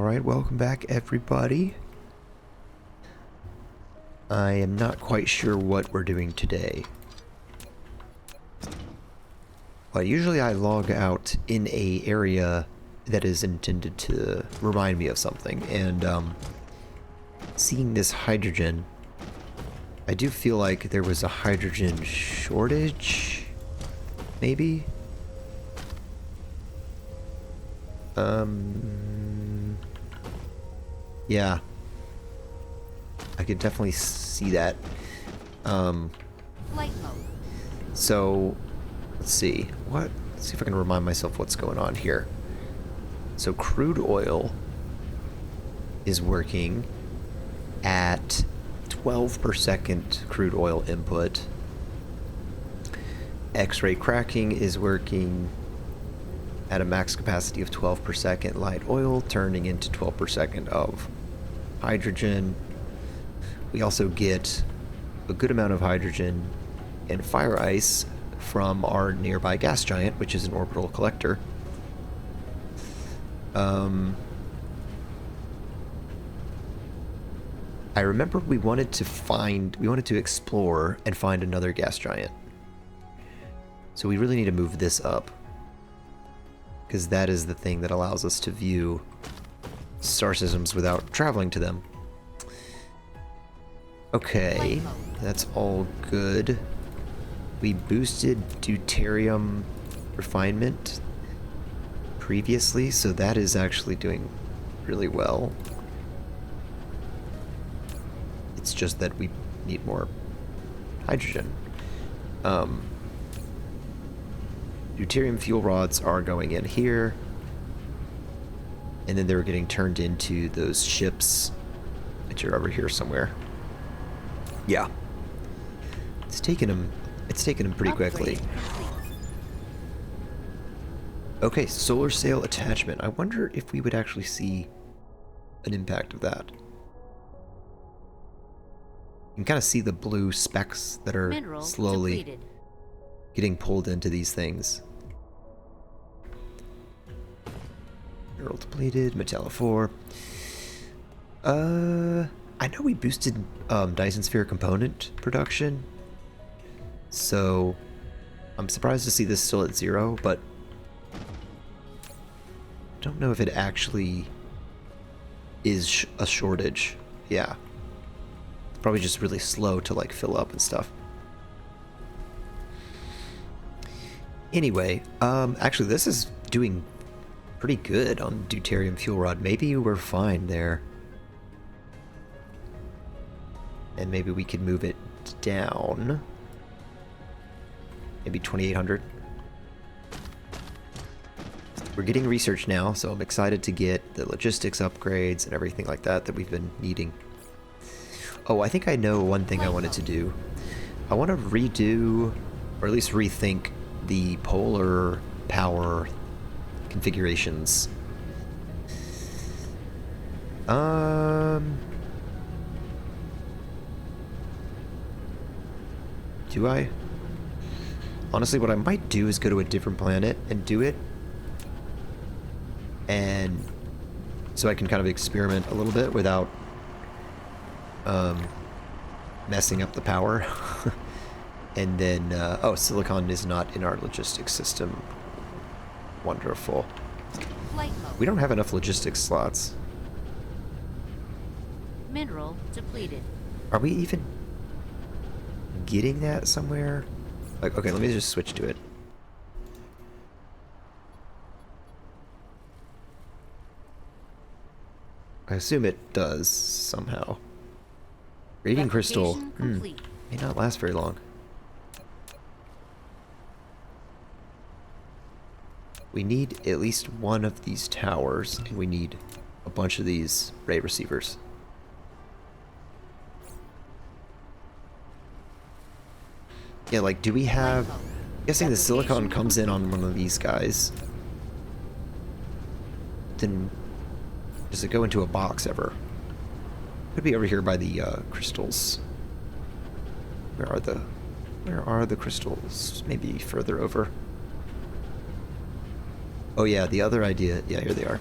Alright, welcome back everybody. I am not quite sure what we're doing today. But usually I log out in a area that is intended to remind me of something, and seeing this hydrogen, I do feel like there was a hydrogen shortage, maybe? Yeah. I could definitely see that. Flight mode. So, let's see. Let's see if I can remind myself what's going on here. So, crude oil is working at 12 per second crude oil input. X-ray cracking is working at a max capacity of 12 per second light oil, turning into 12 per second of hydrogen. We also get a good amount of hydrogen and fire ice from our nearby gas giant, which is an orbital collector. I remember we wanted to explore and find another gas giant. So we really need to move this up, because that is the thing that allows us to view star systems without traveling to them. Okay, that's all good. We boosted deuterium refinement previously, so that is actually doing really well. It's just that we need more hydrogen. Deuterium fuel rods are going in here, and then they're getting turned into those ships, which are over here somewhere. Yeah, it's taken them pretty quickly. Okay, solar sail attachment. I wonder if we would actually see an impact of that. You can kind of see the blue specks that are Mineral slowly depleted. getting pulled into these things. Mineral depleted, metallophore. I know we boosted Dyson sphere component production, so I'm surprised to see this still at 0, but I don't know if it actually is a shortage. Yeah. It's probably just really slow to like fill up and stuff. Anyway, actually this is doing pretty good on deuterium fuel rod. Maybe we're fine there. And maybe we could move it down. Maybe 2800. We're getting research now, so I'm excited to get the logistics upgrades and everything like that we've been needing. Oh, I think I know one thing I wanted to do. I want to redo, or at least rethink, the polar power configurations. Do I? Honestly, what I might do is go to a different planet and do it. And so I can kind of experiment a little bit without messing up the power. And then, oh, silicon is not in our logistics system. Wonderful. Flight mode. We don't have enough logistics slots. Mineral depleted. Are we even getting that somewhere? Like, okay, let me just switch to it. I assume it does somehow. Radiant crystal Complete. may not last very long. We need at least one of these towers, and we need a bunch of these ray receivers. Yeah, like, do we have... I'm guessing the silicon comes in on one of these guys. Then, does it go into a box ever? Could be over here by the crystals. Where are the crystals? Maybe further over. Oh yeah, the other idea. Yeah, here they are.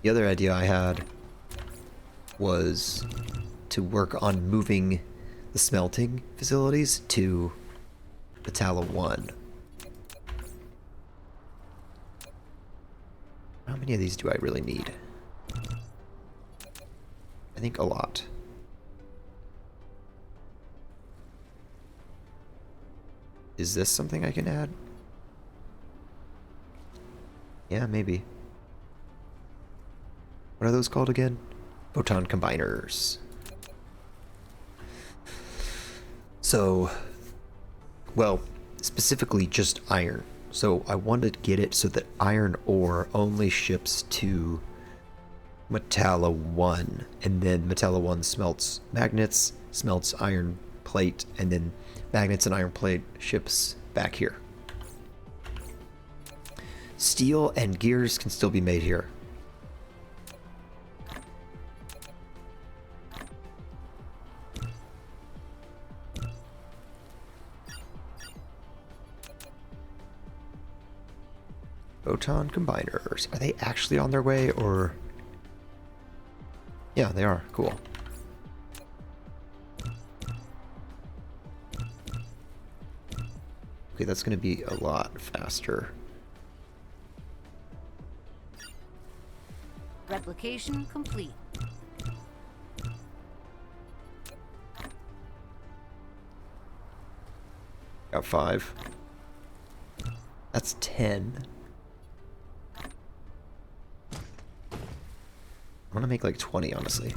The other idea I had was to work on moving the smelting facilities to Metalla 1. How many of these do I really need? I think a lot. Is this something I can add? Yeah, maybe. What are those called again? Photon combiners. So, well, specifically just iron. So I wanted to get it so that iron ore only ships to Metalla 1, and then Metalla 1 smelts magnets, smelts iron plate, and then magnets and iron plate ships back here. Steel and gears can still be made here. Photon combiners. Are they actually on their way, or... Yeah, they are. Cool. Okay, that's going to be a lot faster. Replication complete. Got 5. That's 10. I want to make like 20, honestly.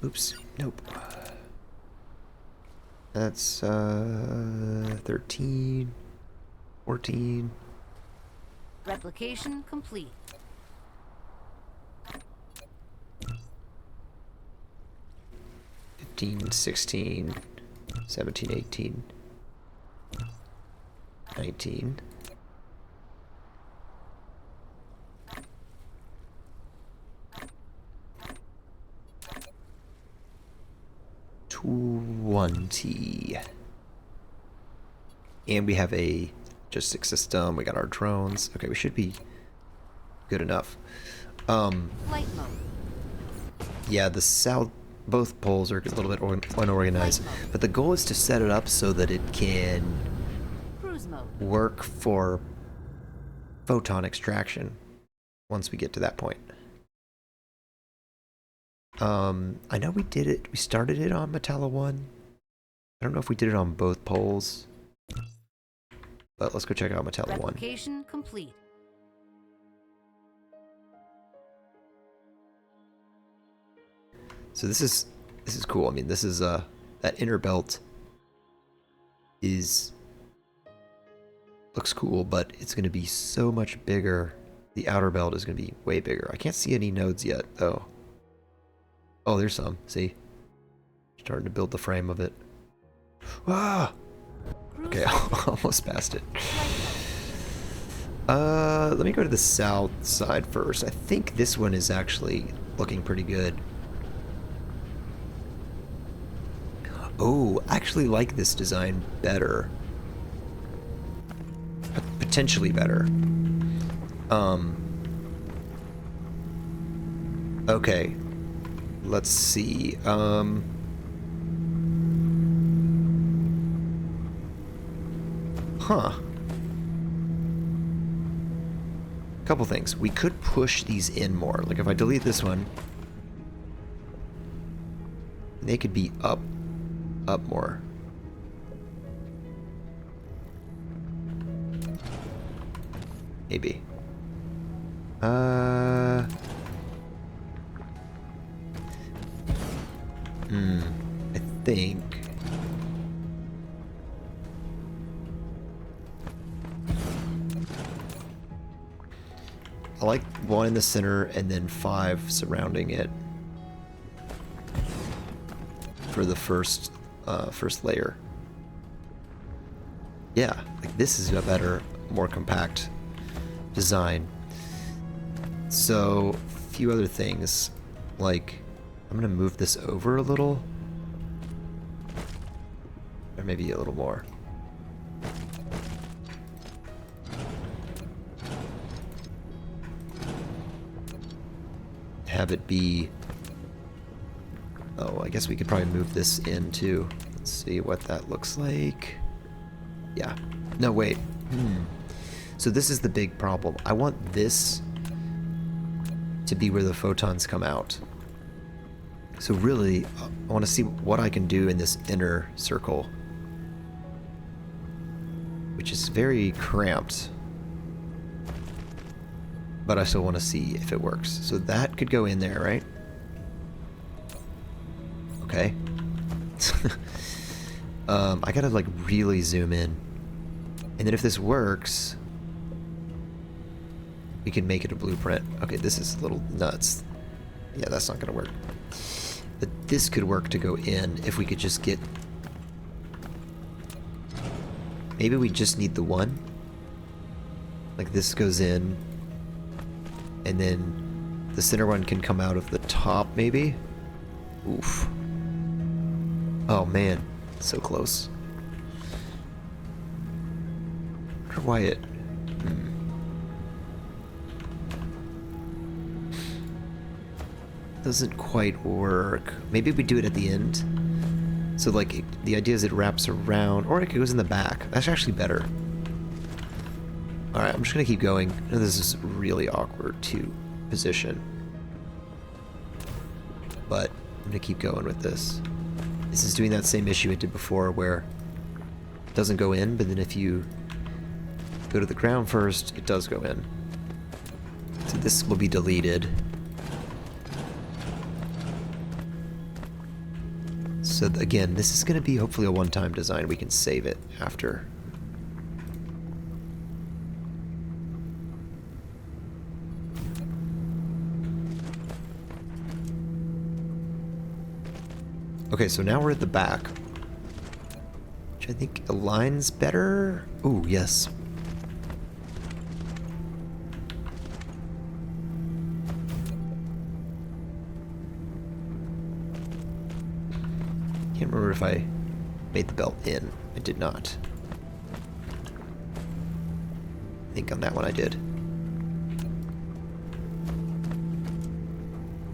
Oops. Nope. That's 13, 14. Replication complete. 15, 16, 17, 18, 19. And we have a logistic system. We got our drones. Okay, we should be good enough. Flight mode. Yeah, the south, both poles are a little bit unorganized, but the goal is to set it up so that it can Cruise mode. work for photon extraction once we get to that point. I know we did it. We started it on Metalla 1. I don't know if we did it on both poles, but let's go check out Metalla 1. Replication complete. So this is cool. I mean, this is that inner belt looks cool, but it's going to be so much bigger. The outer belt is going to be way bigger. I can't see any nodes yet, though. Oh, there's some. See? Starting to build the frame of it. Ah! Okay, almost passed it. Let me go to the south side first. I think this one is actually looking pretty good. Oh, I actually like this design better. Potentially better. Okay. Let's see. Huh. Couple things. We could push these in more. Like if I delete this one, they could be up more. Maybe. I think. I like 1 in the center and then 5 surrounding it for the first layer. Yeah, like this is a better, more compact design. So, a few other things. like, I'm gonna move this over a little. Or maybe a little more. Have it be... Oh, I guess we could probably move this in too. Let's see what that looks like. Yeah. No, wait. So this is the big problem. I want this to be where the photons come out. So really, I want to see what I can do in this inner circle, which is very cramped. But I still want to see if it works. So that could go in there, right? Okay. I gotta like really zoom in. And then if this works, we can make it a blueprint. Okay, this is a little nuts. Yeah, that's not gonna work. But this could work to go in if we could just get... Maybe we just need the one. Like this goes in. And then the center one can come out of the top, maybe? Oof. Oh man, so close. I wonder why it... Doesn't quite work. Maybe we do it at the end. So like, the idea is it wraps around, or it goes in the back. That's actually better. Alright, I'm just gonna keep going. I know this is really awkward to position. But I'm gonna keep going with this. This is doing that same issue it did before where it doesn't go in, but then if you go to the ground first, it does go in. So this will be deleted. So again, this is gonna be hopefully a one-time design. We can save it after. Okay, so now we're at the back, which I think aligns better. Ooh, yes. Can't remember if I made the belt in. I did not. I think on that one I did.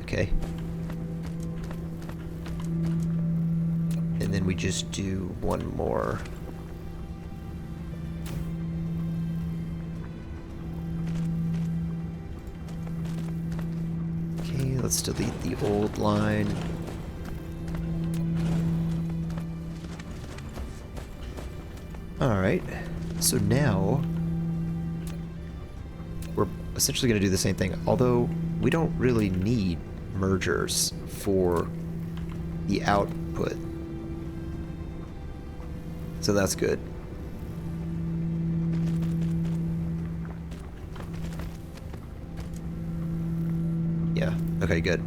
Okay. And then we just do one more. Okay, let's delete the old line. Alright, so now we're essentially going to do the same thing, although we don't really need mergers for the output. So that's good. Yeah, okay, good.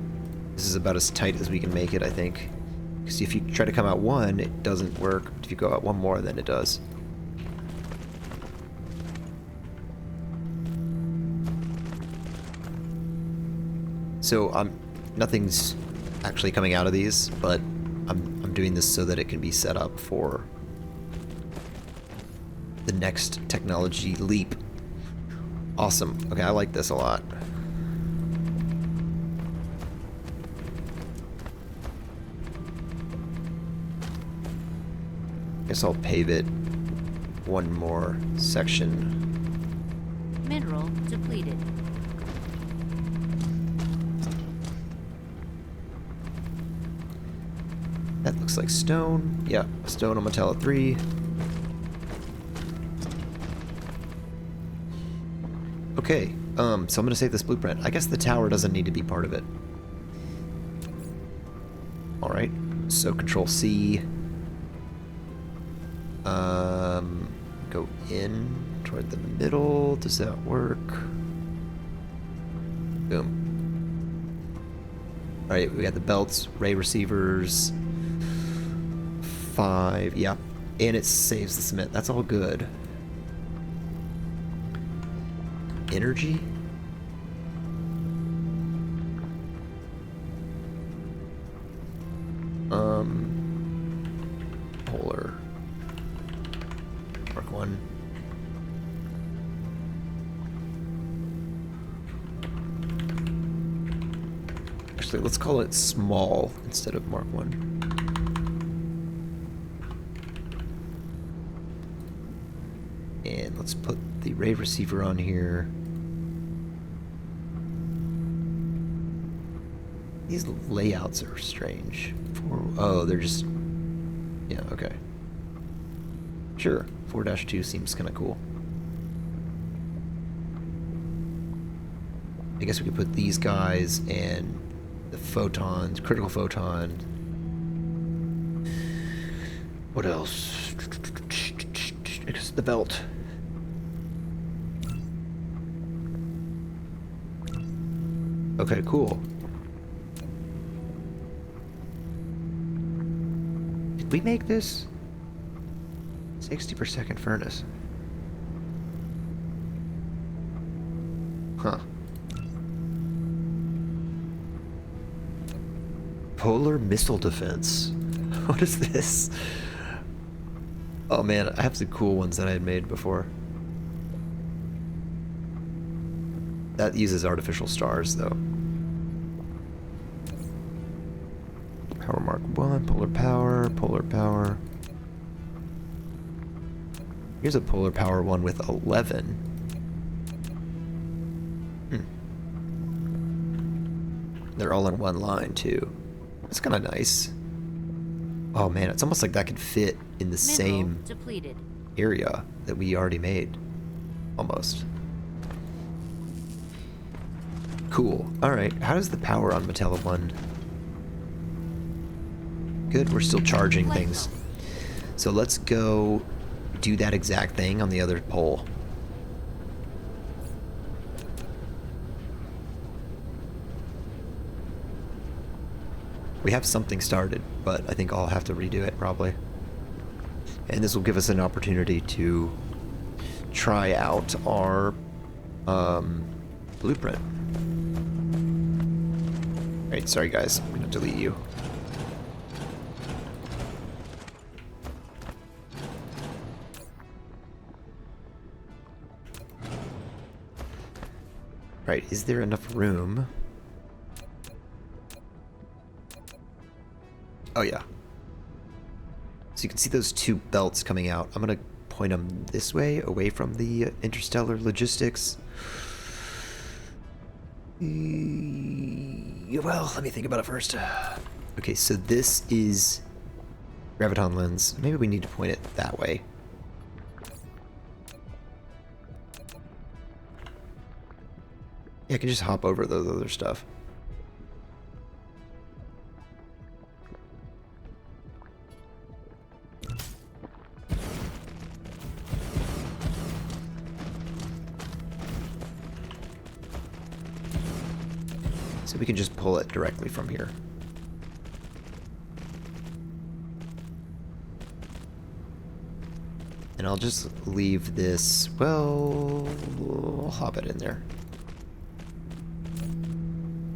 This is about as tight as we can make it, I think. Because if you try to come out one, it doesn't work. But if you go out one more, then it does. So nothing's actually coming out of these, but I'm doing this so that it can be set up for the next technology leap. Awesome. Okay, I like this a lot. Guess I'll pave it one more section. Mineral depleted. That looks like stone. Yeah, stone on Metallo 3. Okay, so I'm gonna save this blueprint. I guess the tower doesn't need to be part of it. Alright, so Control C. Go in toward the middle. Does that work? Boom. Alright, we got the belts, ray receivers. 5, yeah. And it saves the cement. That's all good. Energy? Actually, let's call it small instead of Mark 1. And let's put the ray receiver on here. These layouts are strange. Oh, they're just... Yeah, okay. Sure, 4-2 seems kind of cool. I guess we could put these guys and the photons, critical photon. What else? I guess the belt. Okay, cool. Did we make this? 60 per second furnace. Huh. Polar missile defense. What is this? Oh man, I have some cool ones that I had made before. That uses artificial stars though. Power Mark 1, polar power, polar power. Here's a polar power one with 11. They're all in one line too. That's kind of nice. Oh man, it's almost like that could fit in the same depleted. area that we already made. Almost. Cool. Alright, how does the power on Metella 1? Good, we're still charging things. So let's go do that exact thing on the other pole. We have something started, but I think I'll have to redo it probably. And this will give us an opportunity to try out our blueprint. Alright, sorry guys, I'm gonna delete you. Right, is there enough room? Oh yeah. So you can see those two belts coming out. I'm gonna point them this way, away from the interstellar logistics. Well, let me think about it first. Okay, so this is graviton lens. Maybe we need to point it that way. Yeah, I can just hop over those other stuff. So we can just pull it directly from here. And I'll just leave this, well, I'll hop it in there.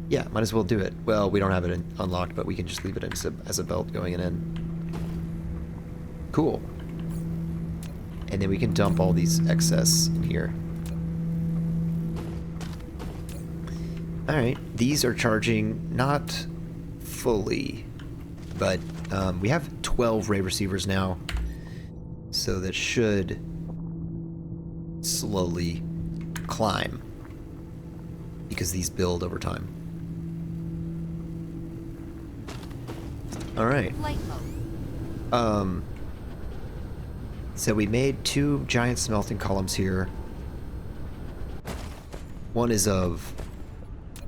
Yeah, might as well do it. Well, we don't have it unlocked, but we can just leave it as a belt going in. Cool. And then we can dump all these excess in here. Alright, these are charging not fully, but we have 12 ray receivers now, so that should slowly climb because these build over time. Alright. So we made 2 giant smelting columns here. One is of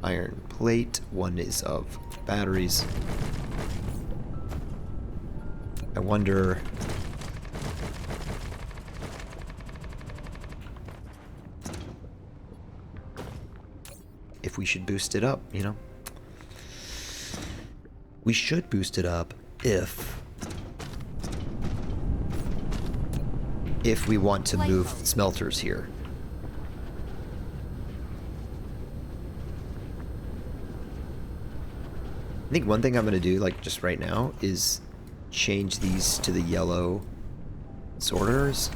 iron plate, one is of batteries. I wonder if we should boost it up, you know? We should boost it up if we want to move smelters here. I think one thing I'm going to do, like just right now, is change these to the yellow sorters.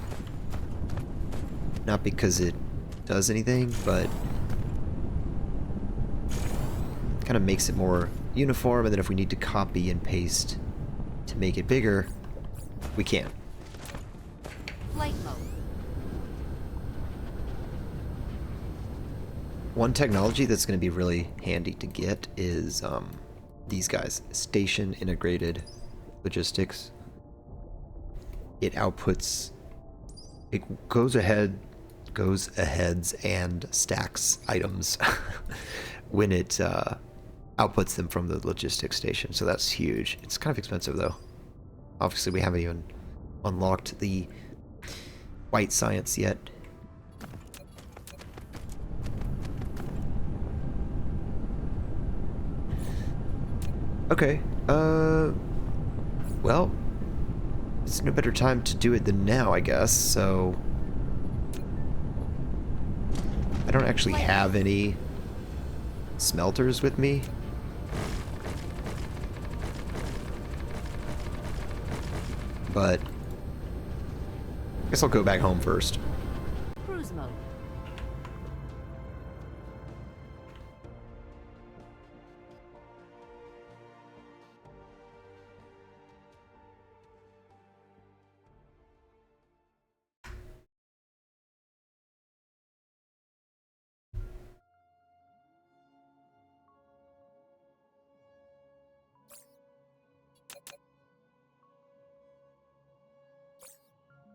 Not because it does anything, but kind of makes it more uniform, and then if we need to copy and paste to make it bigger, we can. Flight mode. One technology that's going to be really handy to get is these guys, Station Integrated Logistics. It outputs, it goes ahead and stacks items when it outputs them from the logistics station, so that's huge. It's kind of expensive though. Obviously we haven't even unlocked the white science yet. Okay, well, it's no better time to do it than now, I guess, so I don't actually have any smelters with me. But I guess I'll go back home first. Cruise mode.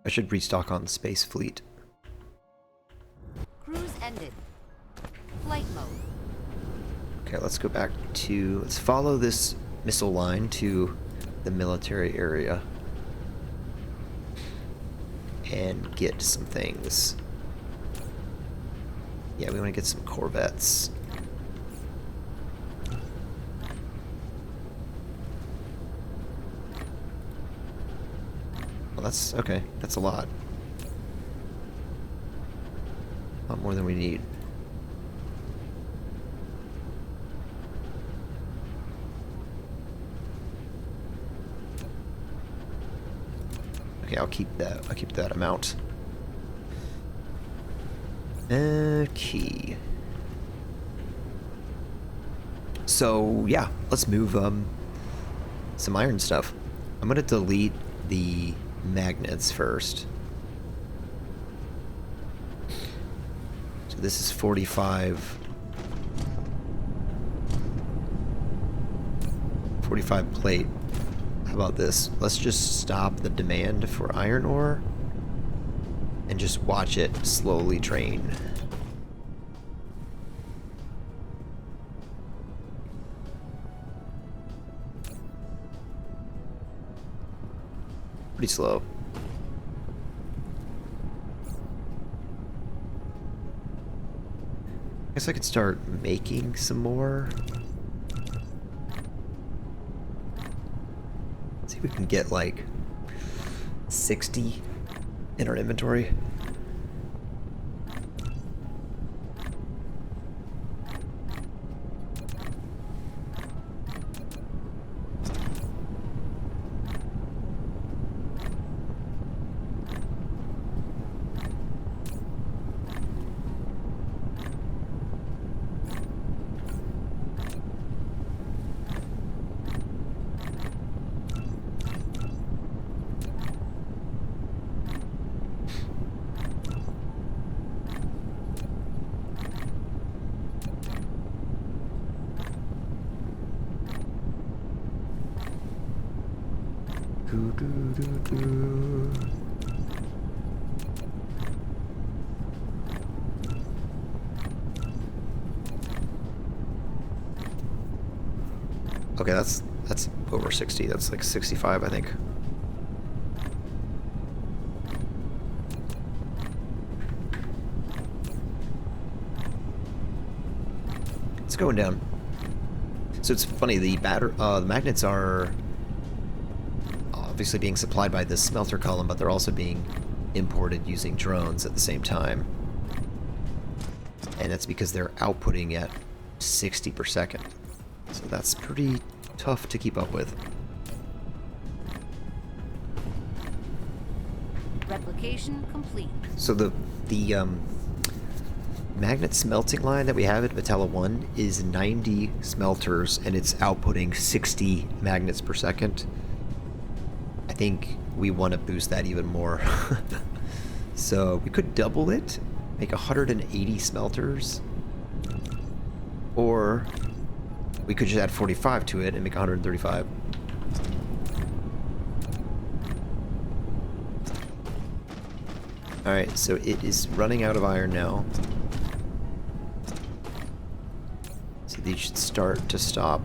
I should restock on Space Fleet. Cruise ended. Flight mode. Okay, let's go back to... Let's follow this missile line to the military area. And get some things. Yeah, we want to get some Corvettes. Well, that's... okay, that's a lot. A lot more than we need. Okay, I'll keep that. I'll keep that amount. Okay. So yeah, let's move some iron stuff. I'm gonna delete the magnets first. So this is 45 plate. How about this? Let's just stop the demand for iron ore and just watch it slowly drain. Pretty slow. Guess I could start making some more. See if we can get like 60 in our inventory. Okay, that's over 60. That's like 65, I think. It's going down. So it's funny, the magnets are obviously being supplied by this smelter column, but they're also being imported using drones at the same time. And that's because they're outputting at 60 per second. So that's pretty tough to keep up with. Replication complete. So the magnet smelting line that we have at Metalla 1 is 90 smelters, and it's outputting 60 magnets per second. I think we want to boost that even more. So we could double it, make 180 smelters, or we could just add 45 to it and make 135. Alright, so it is running out of iron now. So these should start to stop.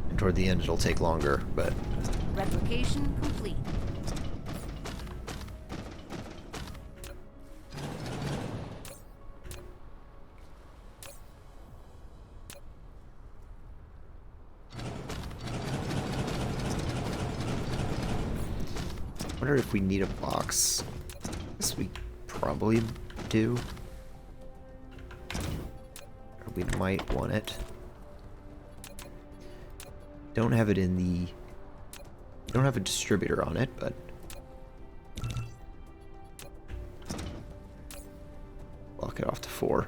And toward the end it'll take longer, but... Replication complete. I wonder if we need a box. I guess we probably do. Or we might want it. Don't have it in the... Don't have a distributor on it, but... Lock it off to 4.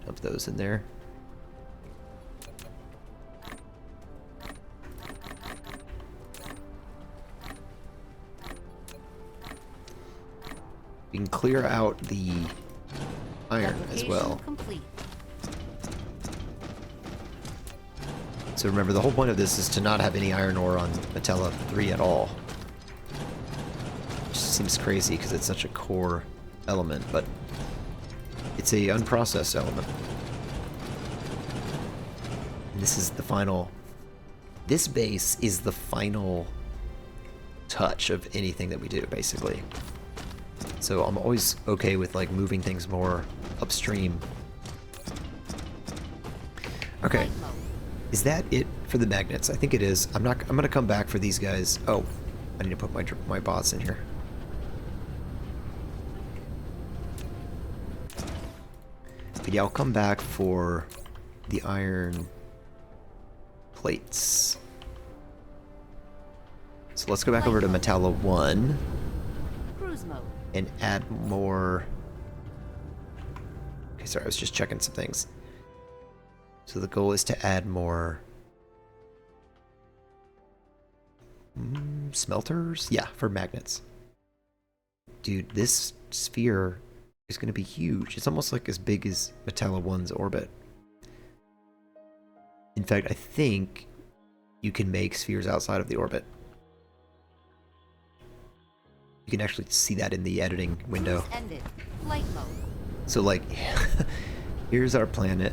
Dump those in there. We can clear out the iron as well. Complete. So remember, the whole point of this is to not have any iron ore on Metalla 3 at all. Which seems crazy because it's such a core element, but it's a unprocessed element. And this is the final... This base is the final touch of anything that we do, basically. So I'm always okay with like moving things more upstream. Okay. Is that it for the magnets? I think it is. I'm gonna come back for these guys. Oh, I need to put my bots in here. But yeah, I'll come back for the iron plates. So let's go back over to Metalla 1. Cruise mode. And add more... Okay, sorry, I was just checking some things. So the goal is to add more... smelters? Yeah, for magnets. Dude, this sphere is going to be huge. It's almost like as big as Metalla 1's orbit. In fact, I think you can make spheres outside of the orbit. You can actually see that in the editing window. Cruise ended. Flight mode. So like, here's our planet.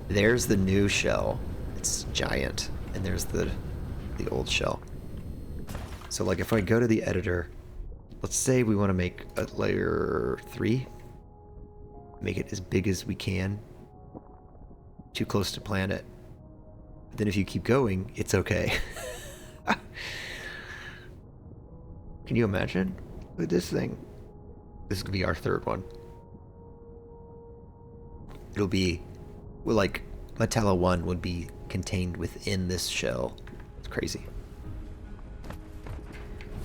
There's the new shell. It's giant. And there's the old shell. So like if I go to the editor, let's say we want to make a layer 3. Make it as big as we can. Too close to planet. But then if you keep going, it's okay. Can you imagine? Look at this thing. This is gonna be our third one. It'll be, well, like, Metalla 1 would be contained within this shell. It's crazy.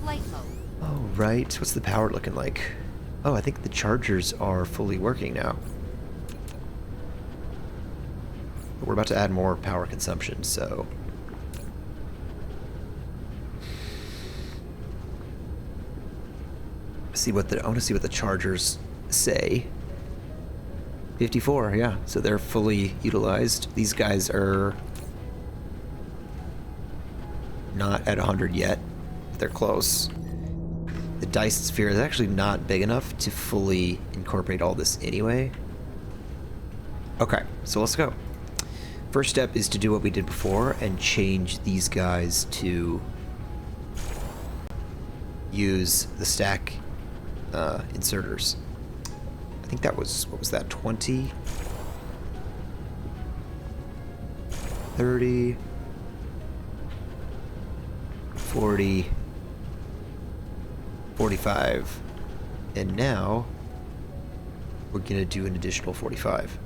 Flight mode. Oh, right. What's the power looking like? Oh, I think the chargers are fully working now. But we're about to add more power consumption, so... I want to see what the chargers say. 54, yeah. So they're fully utilized. These guys are not at 100 yet. They're close. The Dyson sphere is actually not big enough to fully incorporate all this anyway. Okay, so let's go. First step is to do what we did before and change these guys to use the stack inserters. I think that was, what was that, 20? 30? 40? 45? And now, we're gonna do an additional 45.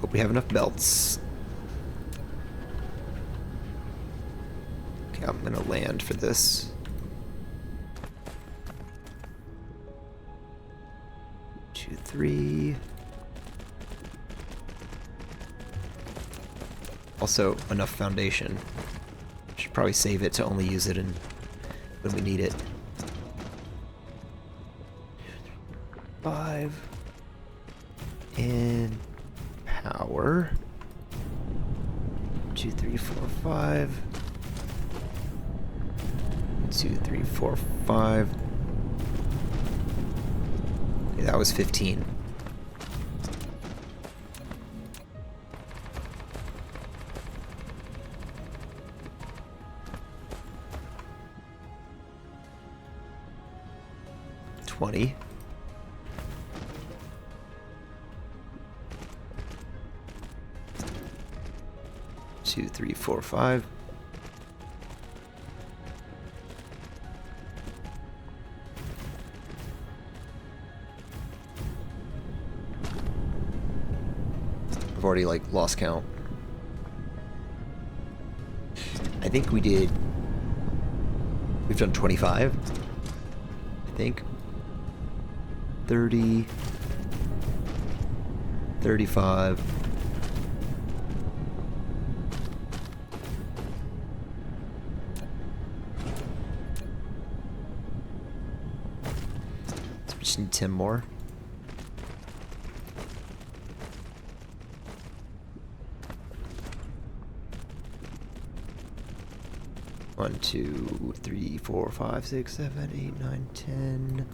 Hope we have enough belts. Okay, I'm gonna land for this. Two, three. Also, enough foundation. Should probably save it to only use it when we need it. 5. And power. 2, 3, 4, 5. 2, 3, 4, 5. Okay, that was 15. $20. 2, 3, 4, 5. I've already like lost count. I think we've done 25. I think 30, 35. So we just need 10 more. One, 2, 3, 4, 5, 6, 7, 8, 9, 10.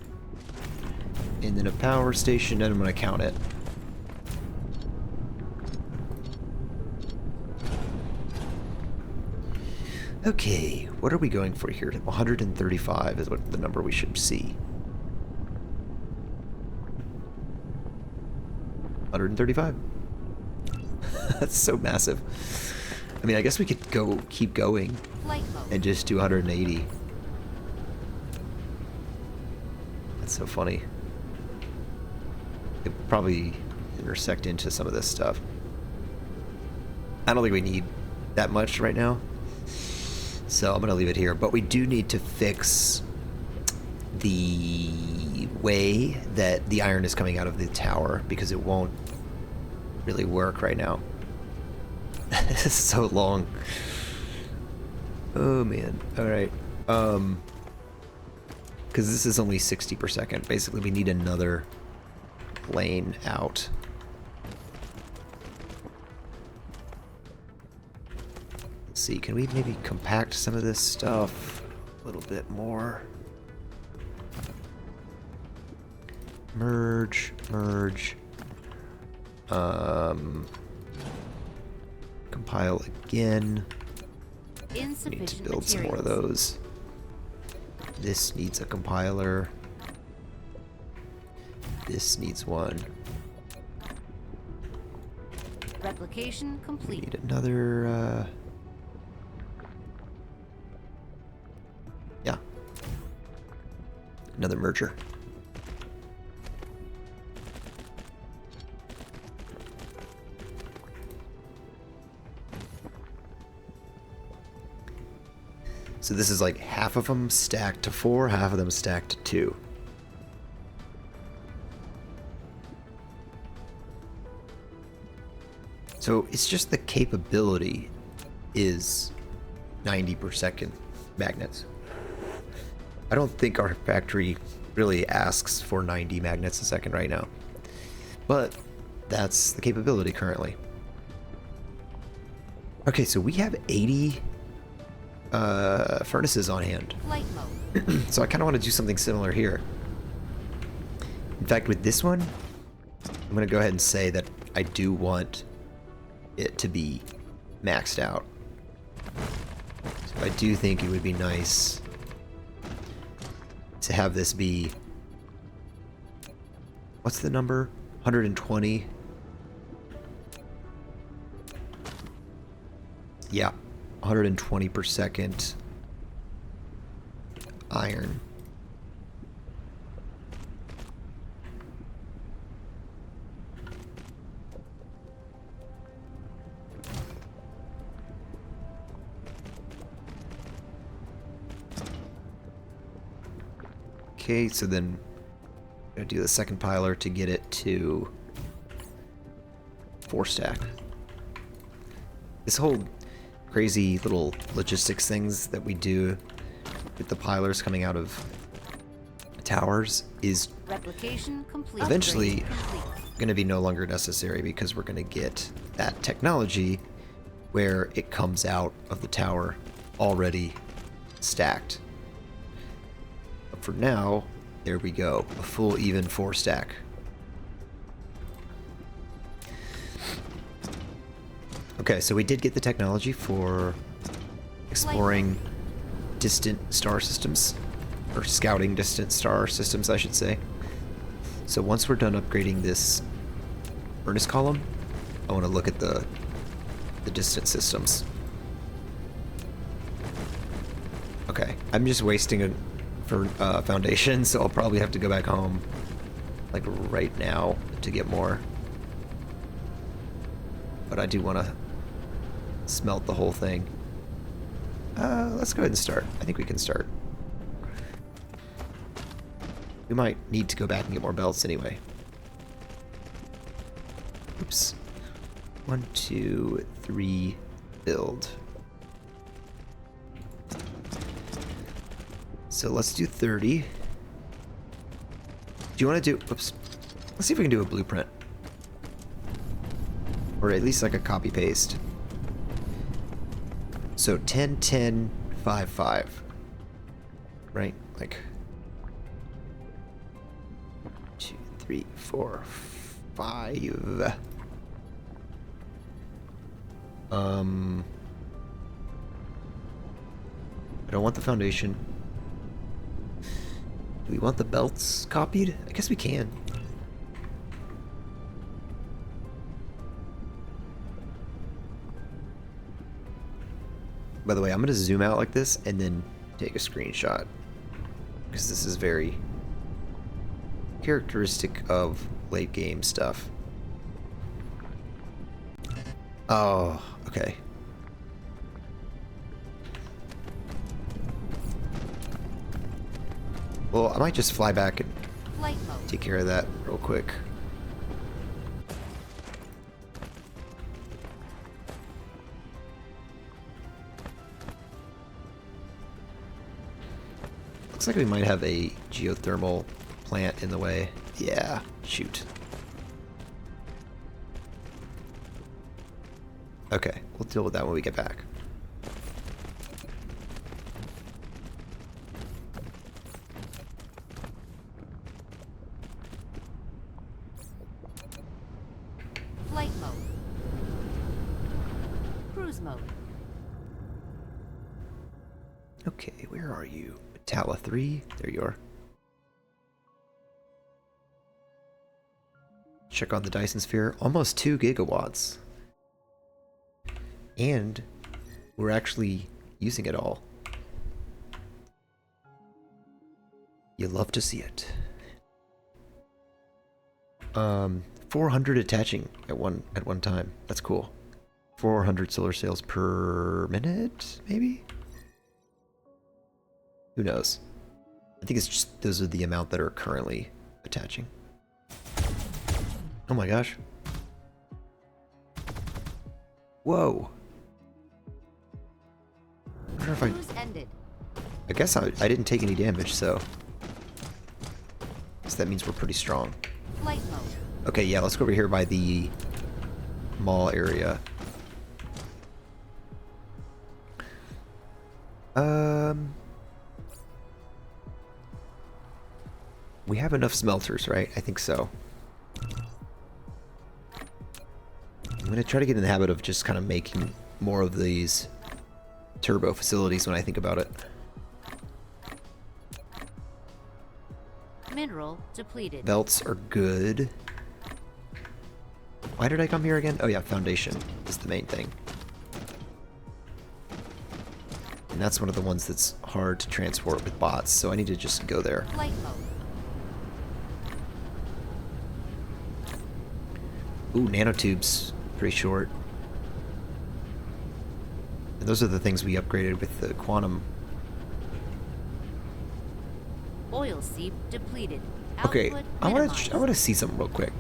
And then a power station, and I'm gonna count it. Okay, what are we going for here? 135 is what the number we should see. 135. That's so massive. I mean, I guess we could keep going and just do 180. That's so funny. It probably intersect into some of this stuff. I don't think we need that much right now, so I'm gonna leave it here. But we do need to fix the way that the iron is coming out of the tower, because it won't really work right now. This is so long. Oh man. Alright. Because this is only 60 per second. Basically, we need another lane out. Let's see, can we maybe compact some of this stuff a little bit more? Merge, merge. Compile again. We need to build some more of those. This needs a compiler. This needs one. Replication We complete. need another, yeah. Another merger. So this is like half of them stacked to 4, half of them stacked to 2. So it's just the capability is 90 per second magnets. I don't think our factory really asks for 90 magnets a second right now, but that's the capability currently. Okay, so we have 80 furnaces on hand. Light mode. So I kind of want to do something similar here. In fact, with this one, I'm going to go ahead and say that I do want it to be maxed out. So I do think it would be nice to have this be, what's the number? 120? Yeah, 120 per second iron. Okay, so then I'm gonna do the second piler to get it to 4 stack. This whole crazy little logistics things that we do with the pilers coming out of towers is Replication complete. eventually Upgrade complete. going to be no longer necessary because we're going to get that technology where it comes out of the tower already stacked. But for now, there we go, a full even 4 stack. Okay, so we did get the technology for exploring distant star systems, or scouting distant star systems, I should say. So once we're done upgrading this furnace column, I want to look at the distant systems. Okay, I'm just wasting a foundation, so I'll probably have to go back home like right now to get more. But I do want to smelt the whole thing. Let's go ahead and start. I think we can start. We might need to go back and get more belts anyway. Oops. 1, 2, 3, build. So let's do 30. Do you want to do... Oops. Let's see if we can do a blueprint. Or at least like a copy paste. So 10, 10, 5, 5. Right? Like 2, 3, 4, 5. I don't want the foundation. Do we want the belts copied? I guess we can. By the way, I'm going to zoom out like this and then take a screenshot, because this is very characteristic of late game stuff. Oh, okay. Well, I might just fly back and Flight mode. take care of that real quick. Looks like we might have a geothermal plant in the way. Yeah, shoot. Okay, we'll deal with that when we get back. Flight mode. Cruise mode. Okay, where are you? Tala 3, there you are. Check on the Dyson sphere, almost 2 gigawatts. And we're actually using it all. You love to see it. 400 attaching at one time. That's cool. 400 solar sails per minute, maybe? Who knows? I think it's just those are the amount that are currently attaching. Oh my gosh. Whoa. I wonder if Cruise ended. I guess I didn't take any damage, so that means we're pretty strong. Flight mode. Okay, yeah, let's go over here by the mall area. We have enough smelters, right? I think so. I'm gonna try to get in the habit of just kind of making more of these turbo facilities when I think about it. Mineral depleted. Belts are good. Why did I come here again? Oh yeah, foundation is the main thing. And that's one of the ones that's hard to transport with bots, so I need to just go there. Flight mode. Ooh, nanotubes. Pretty short. And those are the things we upgraded with the quantum. Oil seep depleted. Okay, Output I minimized. want to see something real quick.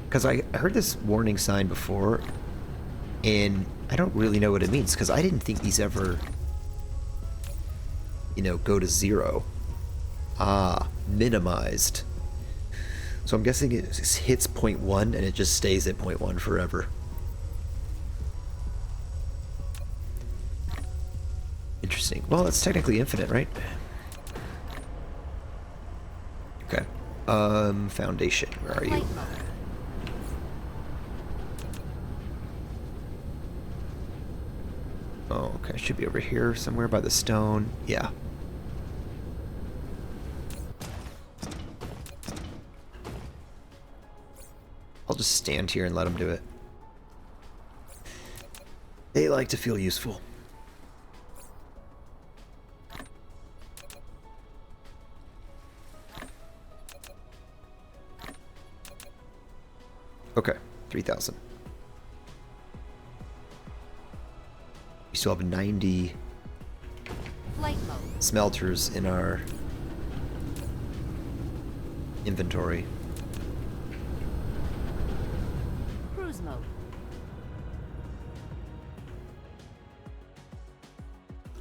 Because I heard this warning sign before, and I don't really know what it means, because I didn't think these ever, you know, go to 0. Ah, minimized. So I'm guessing it hits 0.1 and it just stays at 0.1 forever. Interesting. Well, it's technically infinite, right? Okay. Foundation, where are you? Flight mode. Oh, okay. Should be over here somewhere by the stone. Yeah. I'll just stand here and let them do it. They like to feel useful. Okay, 3,000. We still have 90 Flight mode. smelters in our inventory. Cruise mode.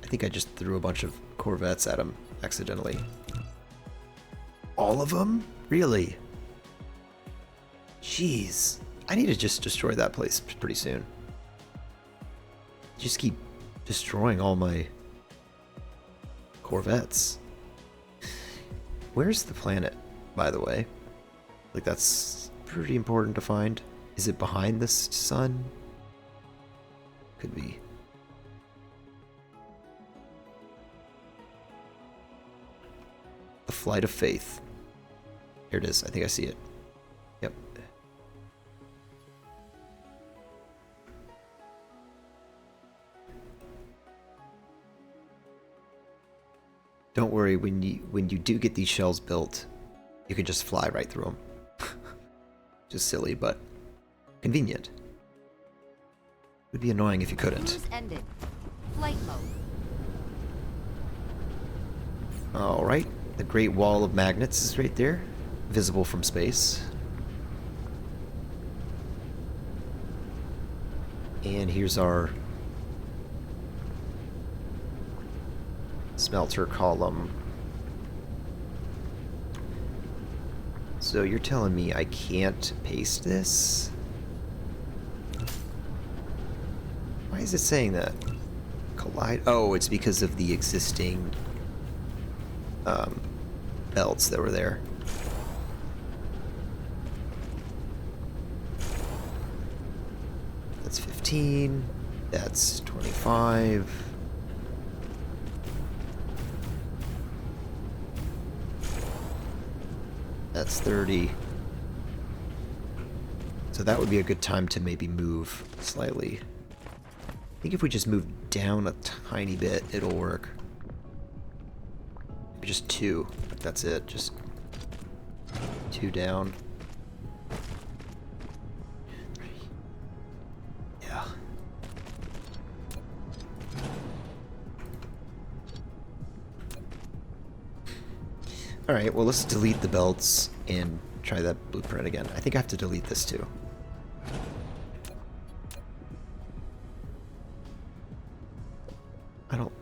I think I just threw a bunch of Corvettes at him accidentally. All of them? Really? Jeez. I need to just destroy that place pretty soon. Just keep destroying all my Corvettes. Where's the planet, by the way? Like, that's pretty important to find. Is it behind this sun? Could be. The Flight of Faith. Here it is. I think I see it. Yep. Don't worry, when you do get these shells built, you can just fly right through them. Just silly, but convenient. Would be annoying if you couldn't. Cruise ended. Flight mode. Alright, the Great Wall of Magnets is right there, visible from space. And here's our smelter column. So you're telling me I can't paste this? Why is it saying that? Collide? Oh, it's because of the existing belts that were there. That's 15. That's 25. That's 30. So that would be a good time to maybe move slightly. I think if we just move down a tiny bit, it'll work. Maybe just 2. That's it. Just 2 down. Yeah. Alright, well, let's delete the belts and try that blueprint again. I think I have to delete this too. I don't...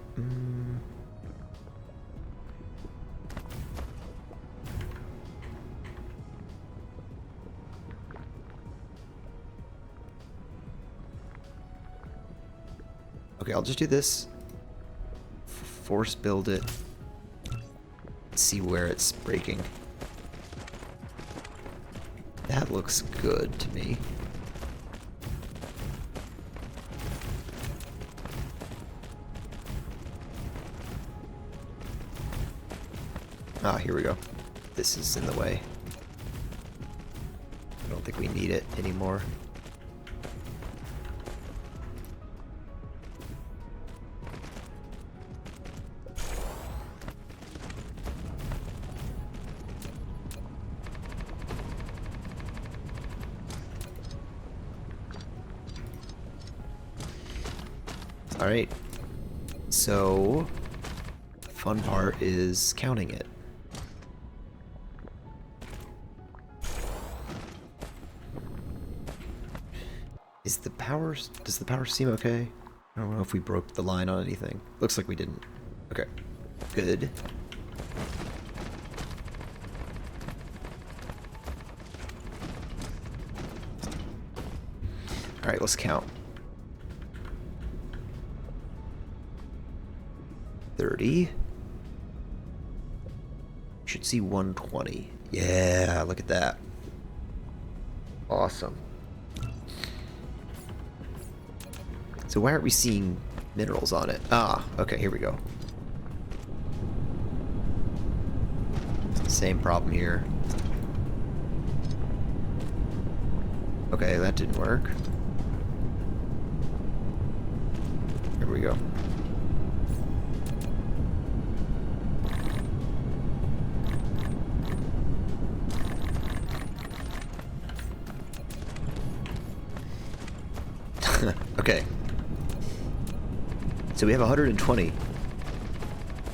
Okay, I'll just do this. Force build it. See where it's breaking. That looks good to me. Ah, here we go. This is in the way. I don't think we need it anymore. Alright, so the fun part is counting it. Is the power... Does the power seem okay? I don't know if we broke the line on anything. Looks like we didn't. Okay. Good. Alright, let's count. 30. Should see 120. Yeah, look at that. Awesome. So why aren't we seeing minerals on it? Ah, okay, here we go. Same problem here. Okay, that didn't work. Here we go. Okay. So we have 120.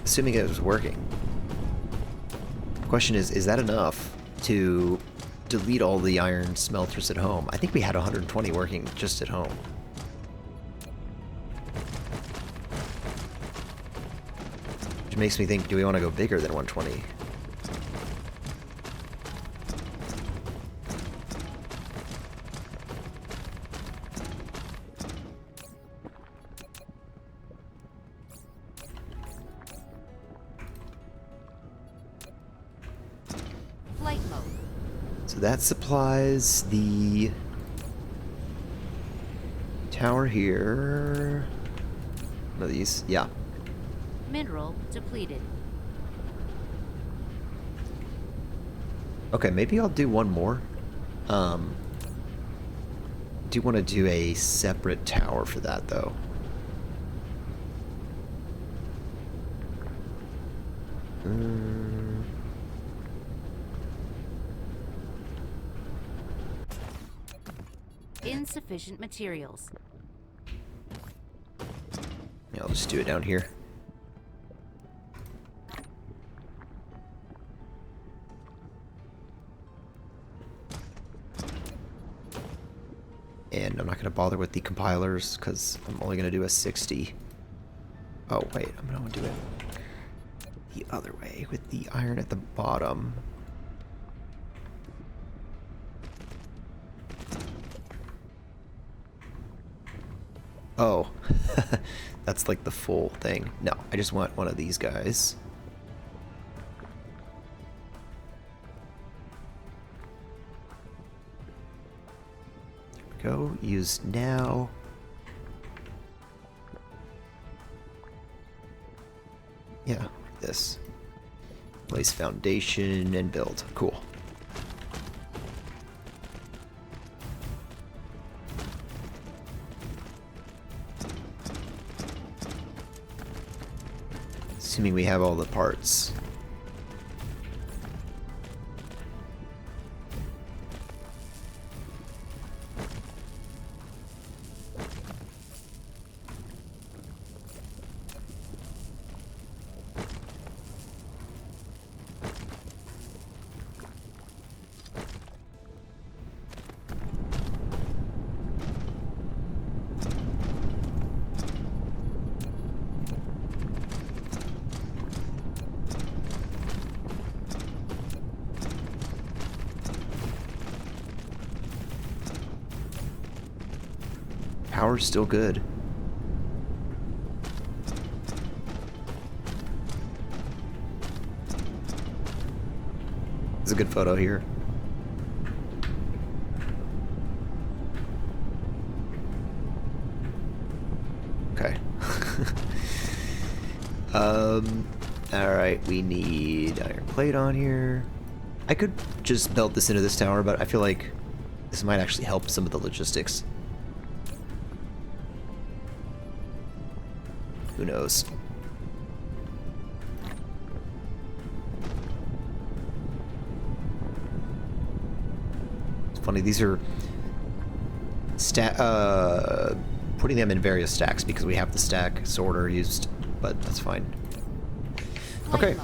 Assuming it was working. Question is that enough to delete all the iron smelters at home? I think we had 120 working just at home. Which makes me think, do we want to go bigger than 120? Flight mode. So that supplies the tower here. One of these, yeah. Mineral depleted. Okay, maybe I'll do one more. Do want to do a separate tower for that though. Insufficient materials. Yeah, I'll just do it down here. And I'm not going to bother with the compilers because I'm only going to do a 60. Oh, wait, I'm going to do it the other way with the iron at the bottom. Oh, that's like the full thing. No, I just want one of these guys. There we go. Use now. Yeah, this. Place foundation and build. Cool. Assuming we have all the parts. Power's still good. It's a good photo here. Okay. Alright, we need iron plate on here. I could just belt this into this tower, but I feel like this might actually help some of the logistics. Who knows? It's funny, these are putting them in various stacks because we have the stack sorter used, but that's fine. Okay.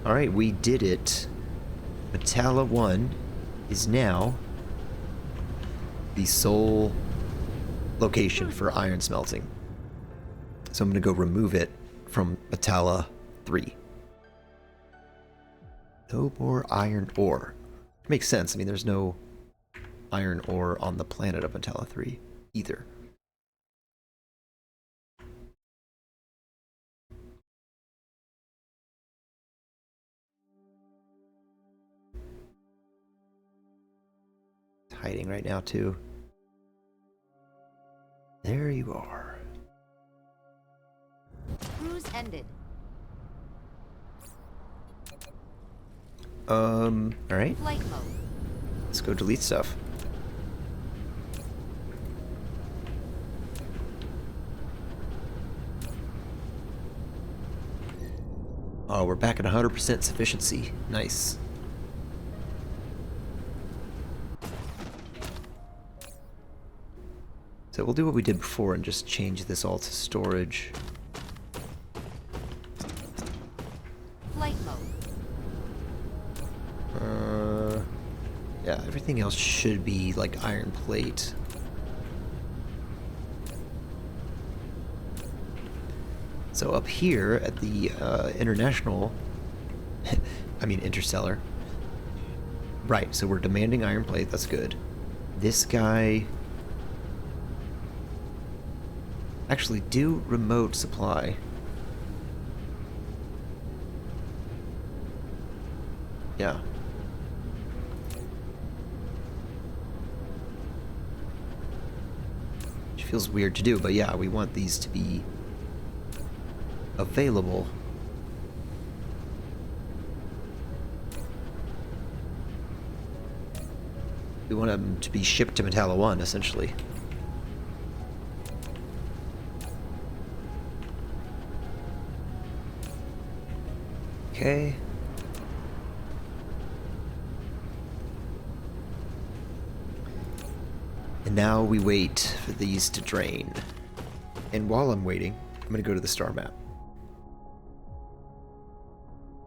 Alright, we did it. Metalla 1 is now the sole location for iron smelting. So I'm going to go remove it from Metalla 3. No more iron ore. Makes sense. I mean, there's no iron ore on the planet of Metalla 3 either. It's hiding right now, too. There you are. Cruise ended. Alright. Flight mode. Let's go delete stuff. Oh, we're back at 100% sufficiency. Nice. So we'll do what we did before and just change this all to storage. Flight mode. Yeah, everything else should be like iron plate. So up here at the international, I mean interstellar. Right, so we're demanding iron plate, that's good. This guy... Actually, do remote supply. Yeah. Which feels weird to do, but yeah, we want these to be available. We want them to be shipped to Metalla 1, essentially. Okay. And now we wait for these to drain. And while I'm waiting, I'm going to go to the star map.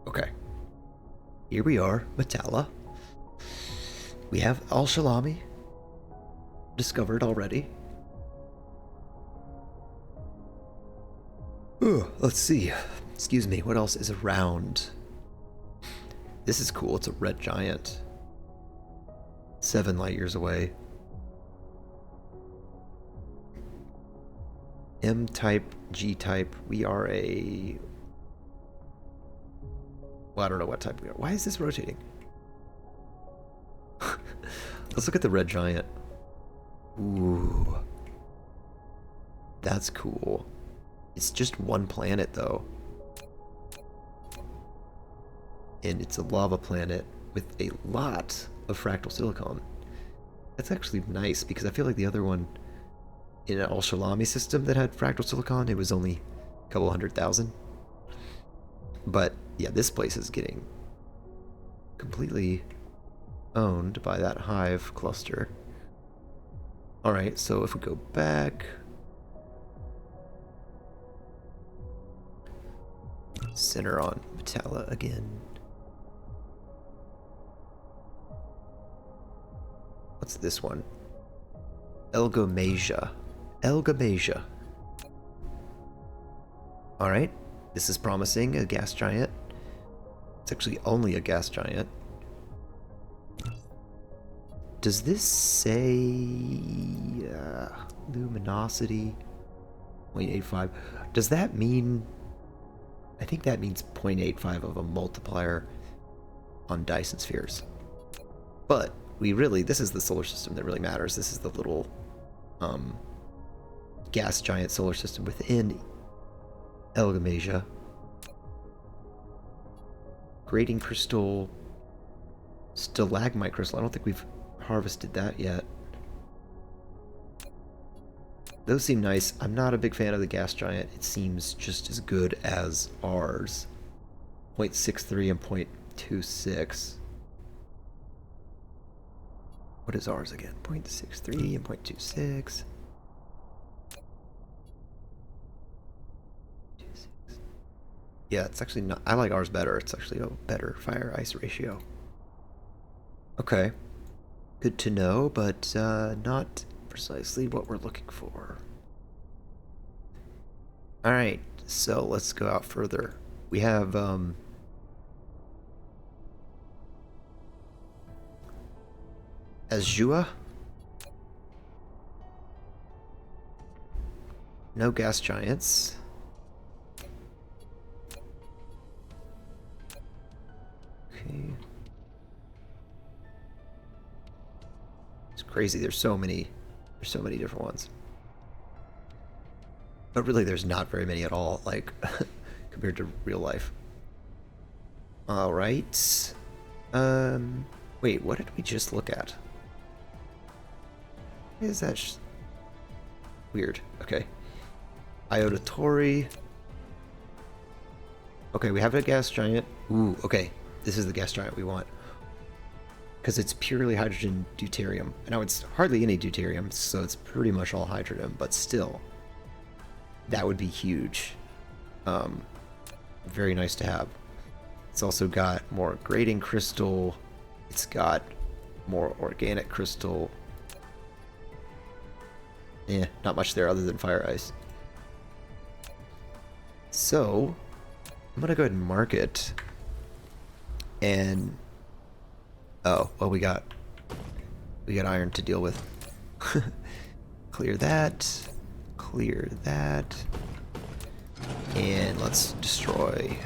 Okay. Here we are, Metalla. We have Al-Shalami discovered already. Ooh, let's see. Excuse me, what else is around? This is cool, it's a red giant. 7 light years away. M-type, G-type, we are a... Well, I don't know what type we are. Why is this rotating? Let's look at the red giant. Ooh. That's cool. It's just one planet, though. And it's a lava planet with a lot of fractal silicon. That's actually nice, because I feel like the other one in an Al-Shalami system that had fractal silicon, it was only a couple 100,000. But yeah, this place is getting completely owned by that hive cluster. Alright, so if we go back... Center on Metalla again. What's this one? Elgomasia. Elgomasia. Alright, this is promising, a gas giant. It's actually only a gas giant. Does this say... luminosity 0.85? Does that mean... I think that means 0.85 of a multiplier on Dyson spheres. But we really, this is the solar system that really matters. This is the little gas giant solar system within Elgomasia. Grading crystal, stalagmite crystal. I don't think we've harvested that yet. Those seem nice. I'm not a big fan of the gas giant. It seems just as good as ours. 0.63 and 0.26. What is ours again? 0.63 and 0.26. Yeah, it's actually not... I like ours better. It's actually a better fire-ice ratio. Okay. Good to know, but not precisely what we're looking for. Alright, so let's go out further. We have, Azua? No gas giants. Okay. It's crazy, there's so many different ones. But really there's not very many at all, like, compared to real life. Alright. Wait, what did we just look at? Is that weird? Okay. Iota Tori. Okay, we have a gas giant. Ooh, okay. This is the gas giant we want. Because it's purely hydrogen deuterium. Now it's hardly any deuterium, so it's pretty much all hydrogen, but still. That would be huge. Very nice to have. It's also got more grading crystal. It's got more organic crystal. Not much there other than fire ice. So, I'm gonna go ahead and mark it. And oh, well, we got iron to deal with. Clear that. Clear that. And let's destroy.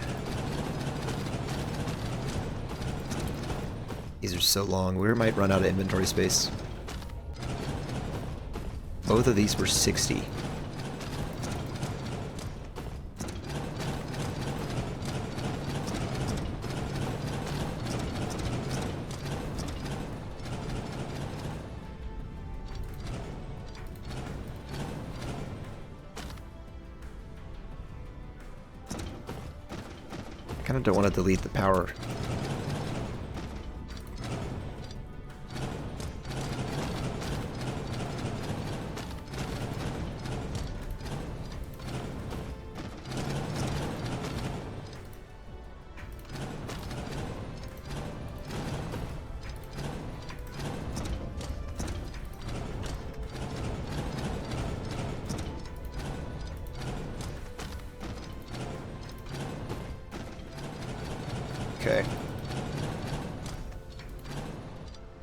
These are so long. We might run out of inventory space. Both of these were 60. I kind of don't want to delete the power. Okay.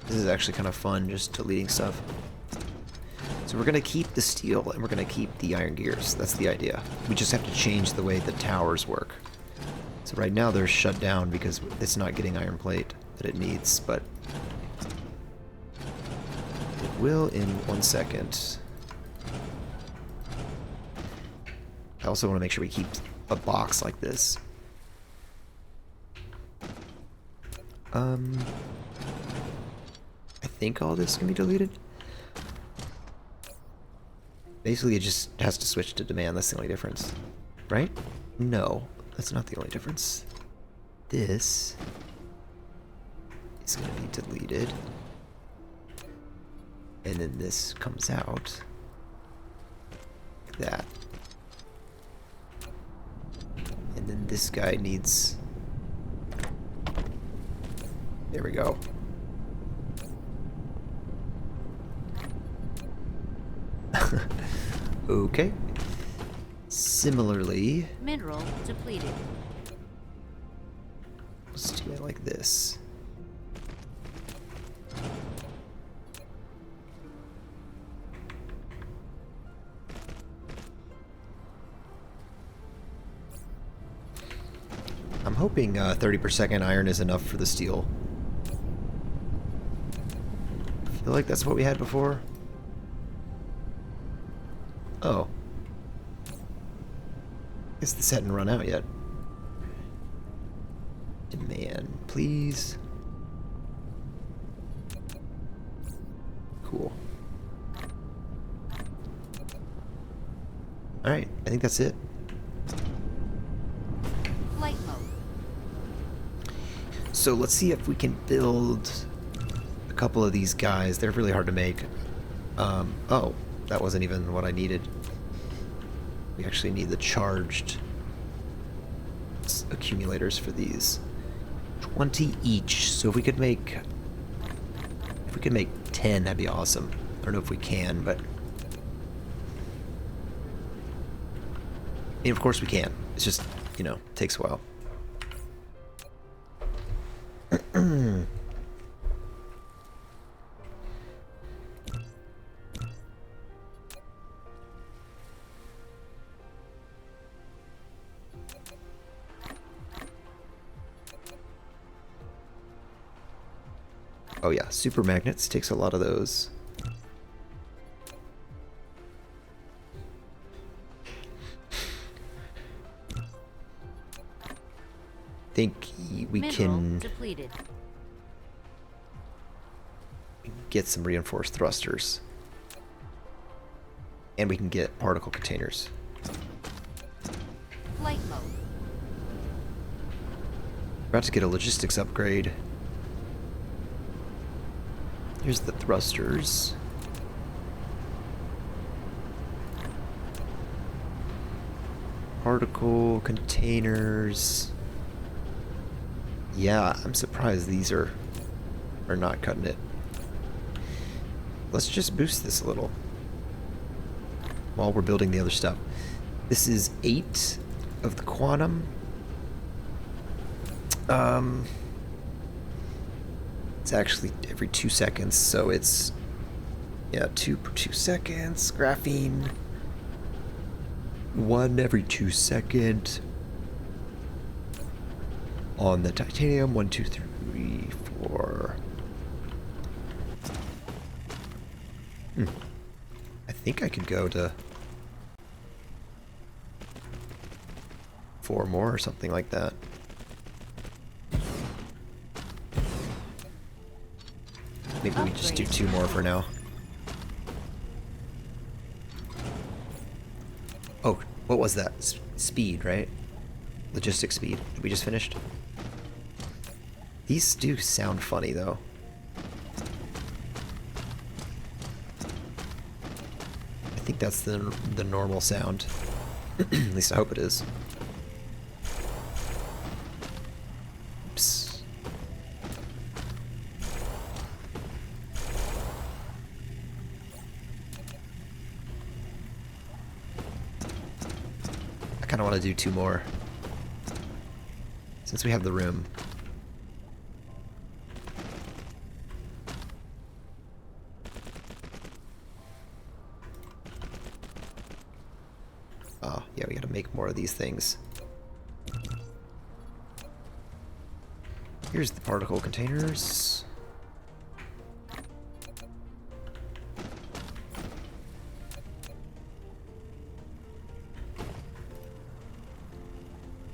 This is actually kind of fun, just deleting stuff. So we're going to keep the steel, and we're going to keep the iron gears. That's the idea. We just have to change the way the towers work. So right now they're shut down because it's not getting iron plate that it needs, but it will in 1 second. I also want to make sure we keep a box like this. I think all this can be deleted. Basically, it just has to switch to demand. That's the only difference. Right? No, that's not the only difference. This is going to be deleted. And then this comes out. Like that. And then this guy needs... There we go. Okay. Similarly, Mineral depleted. let's do it like this. I'm hoping 30 per second iron is enough for the steel. I feel like that's what we had before. Oh. Guess this hadn't run out yet. Demand, please. Cool. Alright, I think that's it. Flight mode. So let's see if we can build a couple of these guys. They're really hard to make. Oh, that wasn't even what I needed. We actually need the charged accumulators for these. 20 each. So if we could make 10, that'd be awesome. I don't know if we can, but... I mean, of course we can. It's just, you know, takes a while. Oh yeah, super magnets takes a lot of those. Think we can depleted. get some reinforced thrusters. And we can get particle containers. Flight mode. About to get a logistics upgrade. Here's the thrusters. Particle containers. Yeah, I'm surprised these are not cutting it. Let's just boost this a little while we're building the other stuff. This is 8 of the quantum. It's actually every 2 seconds, so it's, yeah, 2 per 2 seconds. Graphene, 1 every 2 seconds. On the titanium, 1, 2, 3, 4. I think I could go to 4 more or something like that. Maybe we just do 2 more for now. Oh, what was that? Speed, right? Logistic speed. We just finished. These do sound funny, though. I think that's the normal sound. At least I hope it is. Oops. I kind of want to do 2 more. Since we have the room. Oh, yeah, we gotta make more of these things. Here's the particle containers.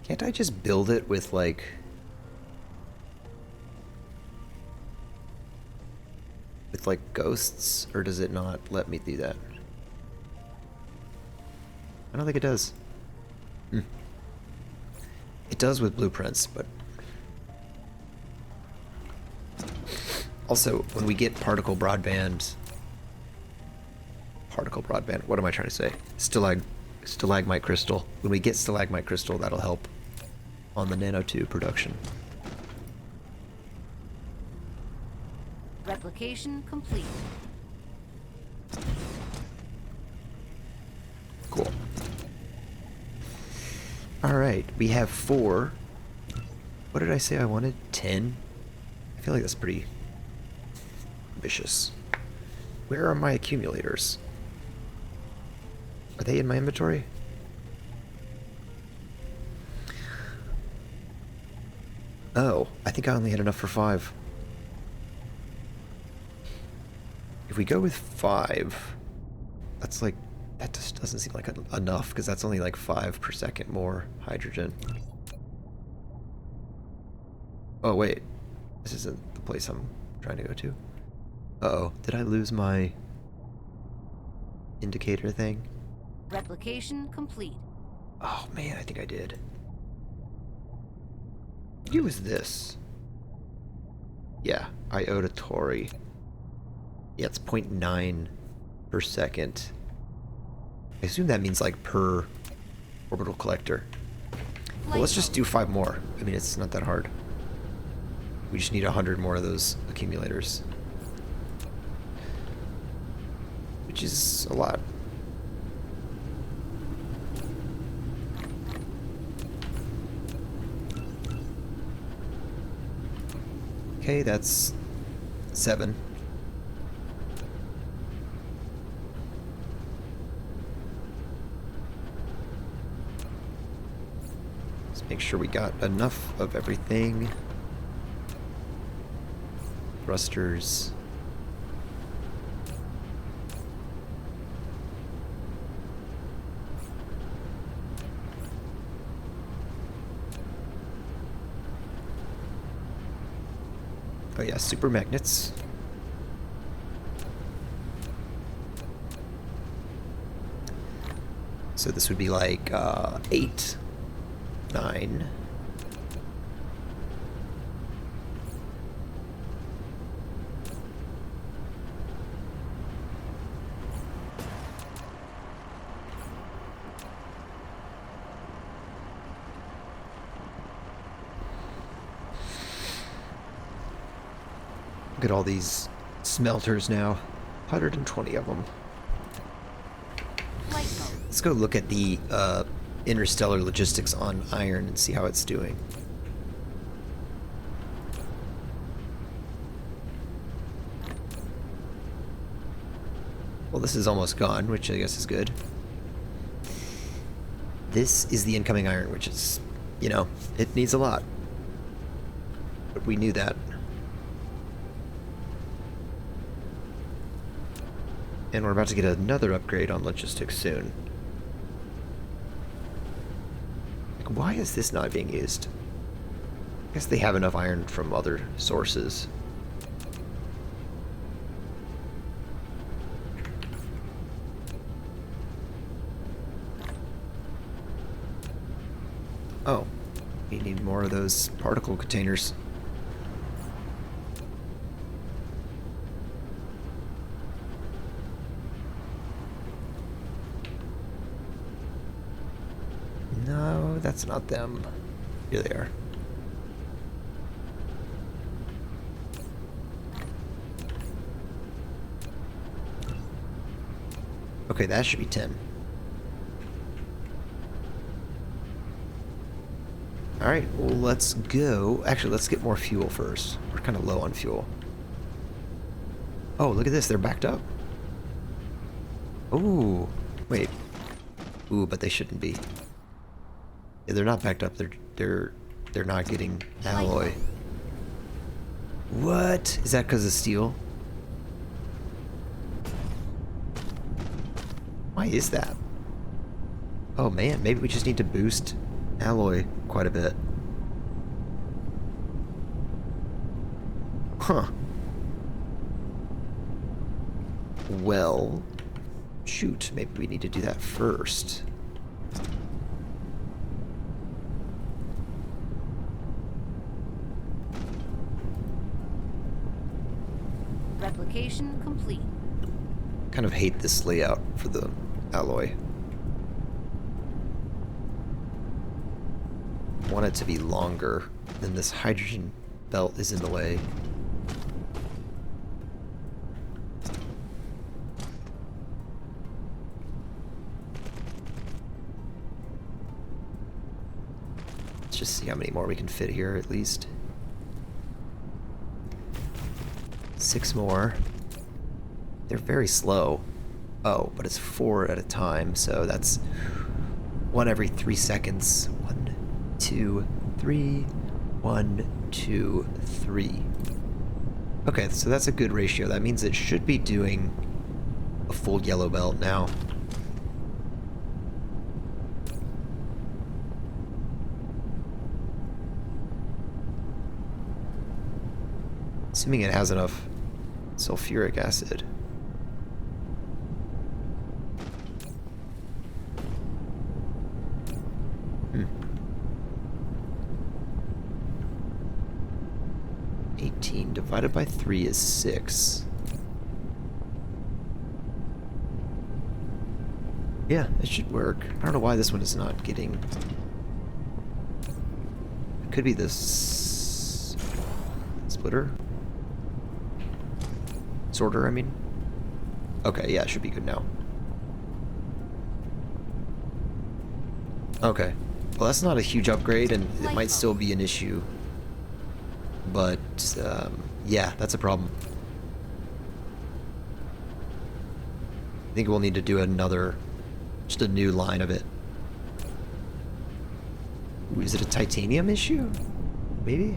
Can't I just build it with, like... with, like, ghosts? Or does it not let me do that? I don't think it does. It does with blueprints, but... Also, when we get particle broadband... what am I trying to say? Stalagmite crystal. When we get stalagmite crystal, that'll help on the nanotube production. Replication complete. Cool. Alright, we have 4. What did I say I wanted? 10? I feel like that's pretty ambitious. Where are my accumulators? Are they in my inventory? Oh, I think I only had enough for 5. If we go with 5, that's like, that just doesn't seem like enough, because that's only like 5 per second more hydrogen. Oh wait, this isn't the place I'm trying to go to. Uh-oh, did I lose my indicator thing? Replication complete. Oh man, I think I did. What was this? Yeah, iota Tori. Yeah, it's 0.9 per second. I assume that means like per orbital collector. Well, let's just do 5 more. I mean, it's not that hard. We just need 100 more of those accumulators. which is a lot. Okay, that's 7. Let's make sure we got enough of everything. Thrusters. Oh yeah, super magnets. So this would be like 8, 9. Look at all these smelters now. 120 of them. Flight mode. Let's go look at the interstellar logistics on iron and see how it's doing. Well, this is almost gone, which I guess is good. This is the incoming iron, which is, you know, it needs a lot. But we knew that. And we're about to get another upgrade on logistics soon. Like, why is this not being used? I guess they have enough iron from other sources. Oh, we need more of those particle containers. No, that's not them. Here they are. Okay, that should be 10. Alright, well, let's go. Actually, let's get more fuel first. We're kind of low on fuel. Oh, look at this. They're backed up. Ooh. Wait. Ooh, but they shouldn't be. Yeah, they're not backed up. They're not getting alloy. What? Is that because of steel? Why is that? Oh man, maybe we just need to boost alloy quite a bit. Huh. Well, shoot, maybe we need to do that first. Replication complete. Kind of hate this layout for the alloy. Want it to be longer, then this hydrogen belt is in the way. Let's just see how many more we can fit here at least. 6 more. They're very slow. Oh, but it's 4 at a time, so that's 1 every 3 seconds. 1, 2, 3. 1, 2, 3. Okay, so that's a good ratio. That means it should be doing a full yellow belt now. Assuming it has enough sulfuric acid. Hmm. 18 divided by 3 is 6. Yeah, it should work. I don't know why this one is not getting... It could be this... splitter? Sorter, I mean. Okay, yeah, it should be good now. Okay. Well, that's not a huge upgrade, and it might still be an issue. But, yeah, that's a problem. I think we'll need to do another, just a new line of it. Ooh, is it a titanium issue? Maybe?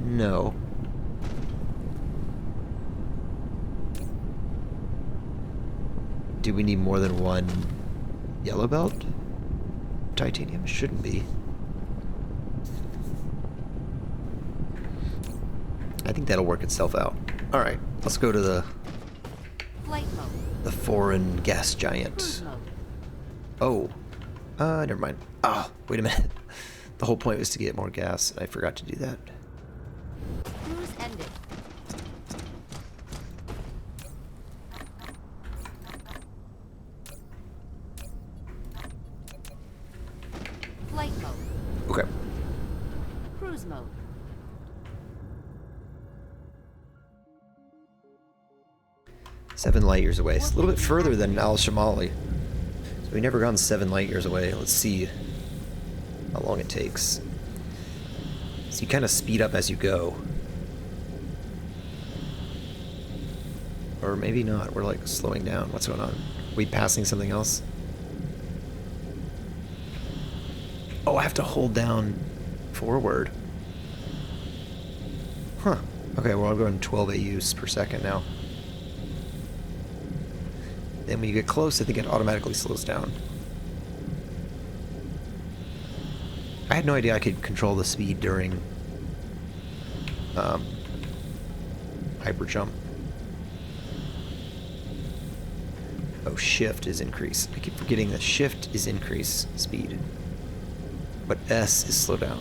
No. Do we need more than one yellow belt? Titanium? Shouldn't be. I think that'll work itself out. Alright, let's go to the Flight mode. the foreign gas giant. Cruise mode. Oh. Never mind. Oh, wait a minute. The whole point was to get more gas, and I forgot to do that. Cruise ended. Flight mode. Okay. Cruise mode. Seven light years away. It's a little bit further than Al Shamali. So we've never gone 7 light years away. Let's see how long it takes. So you kind of speed up as you go. Or maybe not. We're like slowing down. What's going on? Are we passing something else? Oh, I have to hold down forward. Huh. Okay, well, I'm going 12 AUs per second now. Then when you get close, I think it automatically slows down. I had no idea I could control the speed during hyper jump. Oh, shift is increase. I keep forgetting that shift is increase speed, but S is slow down.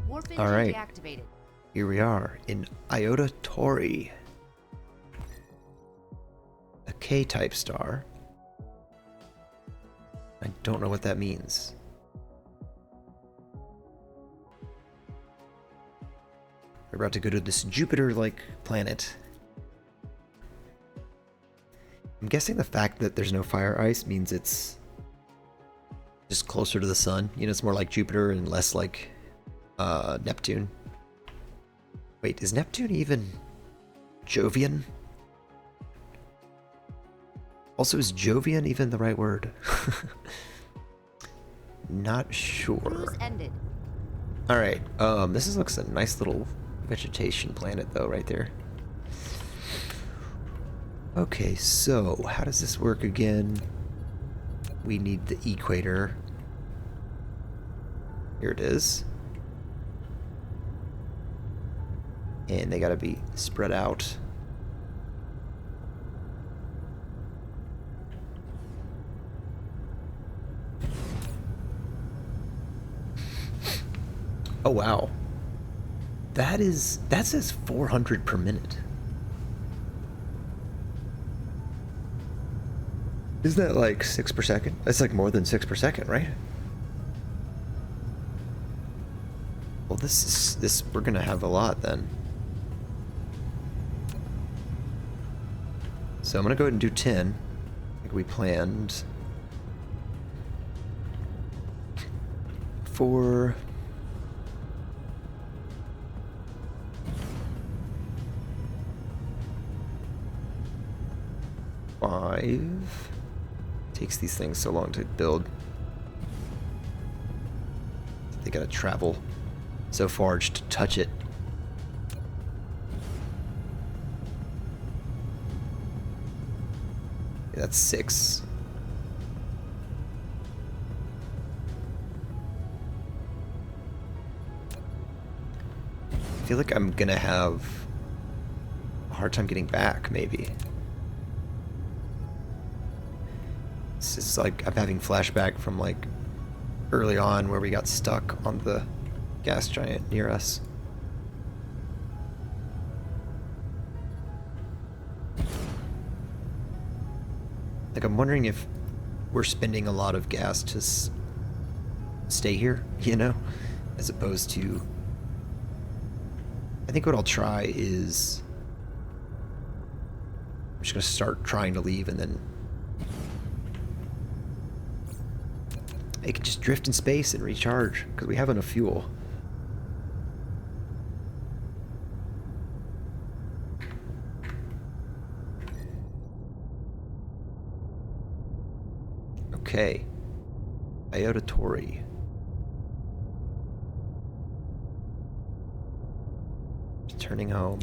Warp engine All right. deactivated. Here we are in Iota Tauri, a K-type star. I don't know what that means. We're about to go to this Jupiter-like planet. I'm guessing the fact that there's no fire ice means it's just closer to the sun. You know, it's more like Jupiter and less like Neptune. Wait, is Neptune even Jovian? Also, is Jovian even the right word? Not sure. Cruise ended. Alright, this looks a nice little vegetation planet though, right there. Okay, so how does this work again? We need the equator. Here it is. And they gotta be spread out. Oh wow. That says 400 per minute. Isn't that like 6 per second? That's like more than 6 per second, right? Well, this we're gonna have a lot then. So I'm gonna go ahead and do 10, like we planned. 4. Takes these things so long to build. They gotta travel so far just to touch it. Yeah, that's 6. I feel like I'm gonna have a hard time getting back, maybe. It's just like I'm having flashback from like early on where we got stuck on the gas giant near us. Like, I'm wondering if we're spending a lot of gas to stay here, you know, as opposed to... I think what I'll try is... I'm just going to start trying to leave and then... I can just drift in space and recharge, because we have enough fuel. Okay. Iota Tori. Returning home.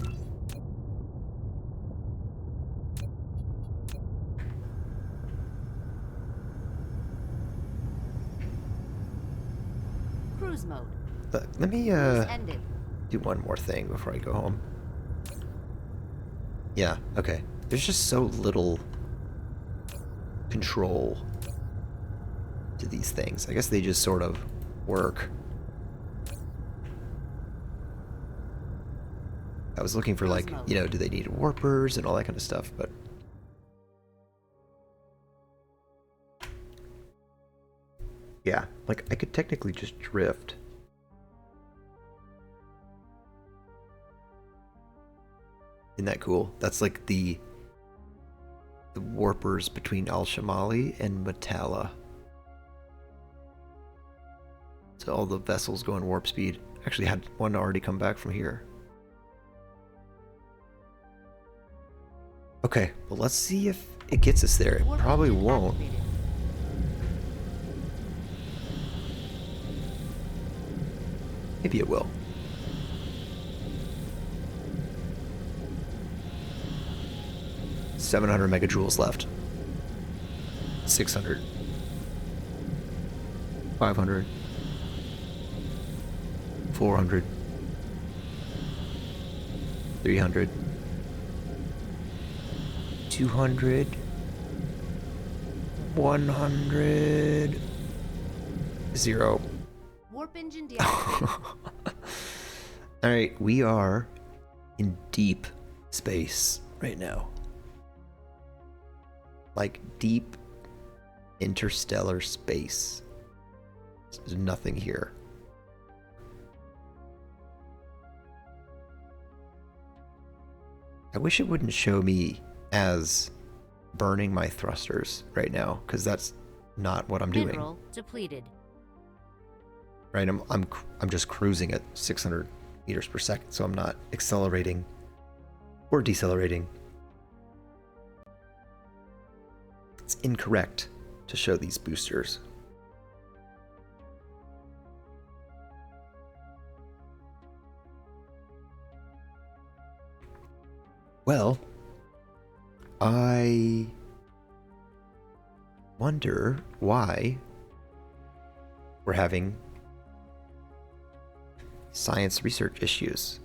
Cruise mode. Let me Cruise ended. do one more thing before I go home. Yeah, okay. There's just so little control to these things. I guess they just sort of work. I was looking for, like, you know, do they need warpers and all that kind of stuff, but... Yeah, like, I could technically just drift. Isn't that cool? That's like the warpers between Al-Shamali and Metalla. So all the vessels go in warp speed. Actually had one already come back from here. Okay, well, let's see if it gets us there. It probably won't. Maybe it will. $700 megajoules left. 600. 500. 400. 300. 200. 100. 0. Warp engine deactivated. Alright, we are in deep space right now. Like, deep interstellar space. There's nothing here. I wish it wouldn't show me as burning my thrusters right now, because that's not what I'm doing. Mineral depleted. Right, I'm just cruising at 600 meters per second, so I'm not accelerating or decelerating. It's incorrect to show these boosters. Well, I wonder why we're having science research issues.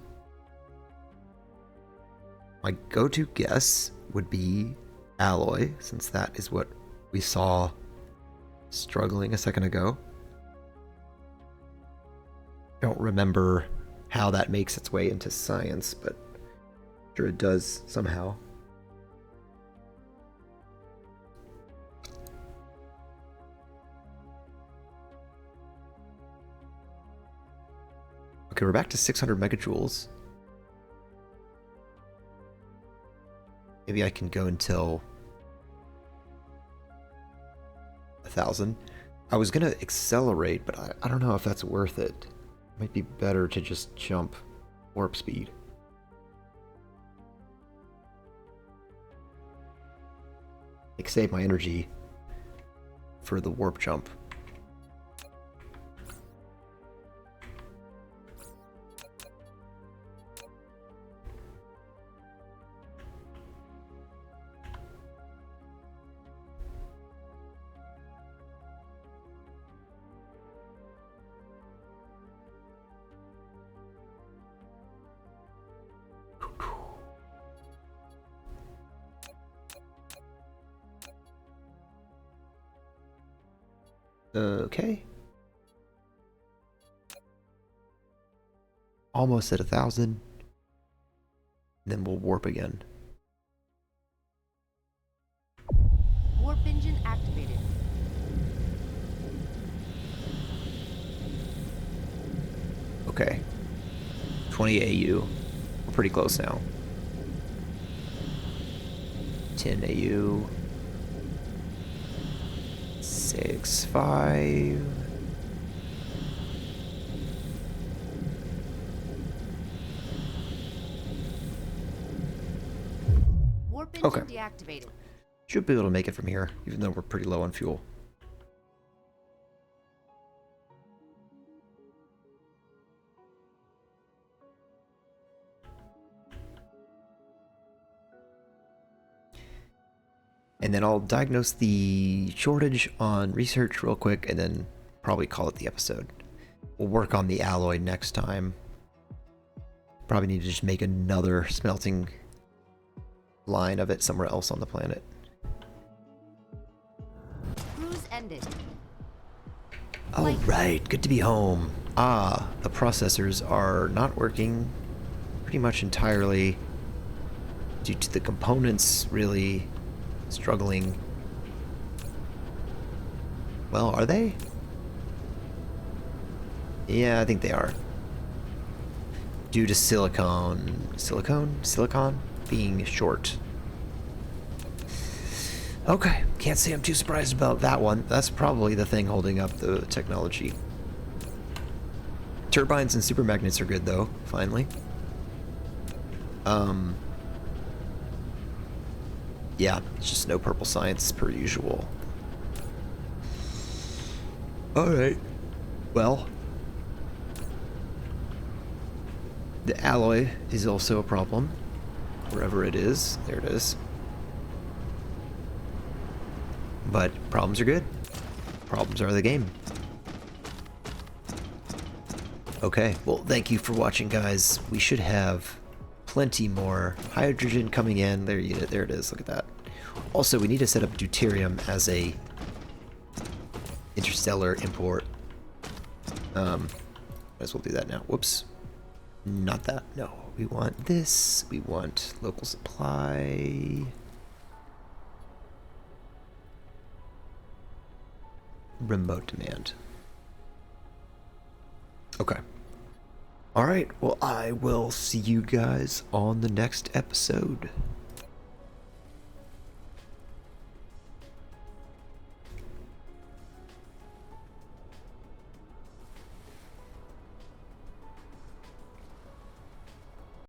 My go-to guess would be alloy, since that is what we saw struggling a second ago. Don't remember how that makes its way into science, but I'm sure it does somehow. Okay, we're back to 600 megajoules. Maybe I can go until 1,000. I was gonna accelerate, but I don't know if that's worth it. It might be better to just jump warp speed. Like, save my energy for the warp jump. Okay. almost at 1,000. Then we'll warp again. Warp engine activated. Okay. 20 AU. We're pretty close now. 10 AU. 6, 5. Warp engine Okay. deactivated. Should be able to make it from here, even though we're pretty low on fuel. And then I'll diagnose the shortage on research real quick and then probably call it the episode. We'll work on the alloy next time. Probably need to just make another smelting line of it somewhere else on the planet. Cruise ended. Alright, good to be home. Ah, the processors are not working pretty much entirely due to the components really struggling. Well, are they? Yeah, I think they are. Due to silicon being short. Okay, can't say I'm too surprised about that one. That's probably the thing holding up the technology. Turbines and supermagnets are good though, finally. Yeah, it's just no purple science per usual. Alright. Well, the alloy is also a problem. Wherever it is. There it is. But problems are good. Problems are the game. Okay, well, thank you for watching, guys. We should have plenty more hydrogen coming in. There it is. Look at that. Also, we need to set up deuterium as a interstellar import. Might as well do that now. Whoops. Not that. No. We want this. We want local supply. Remote demand. Okay. Alright, well, I will see you guys on the next episode.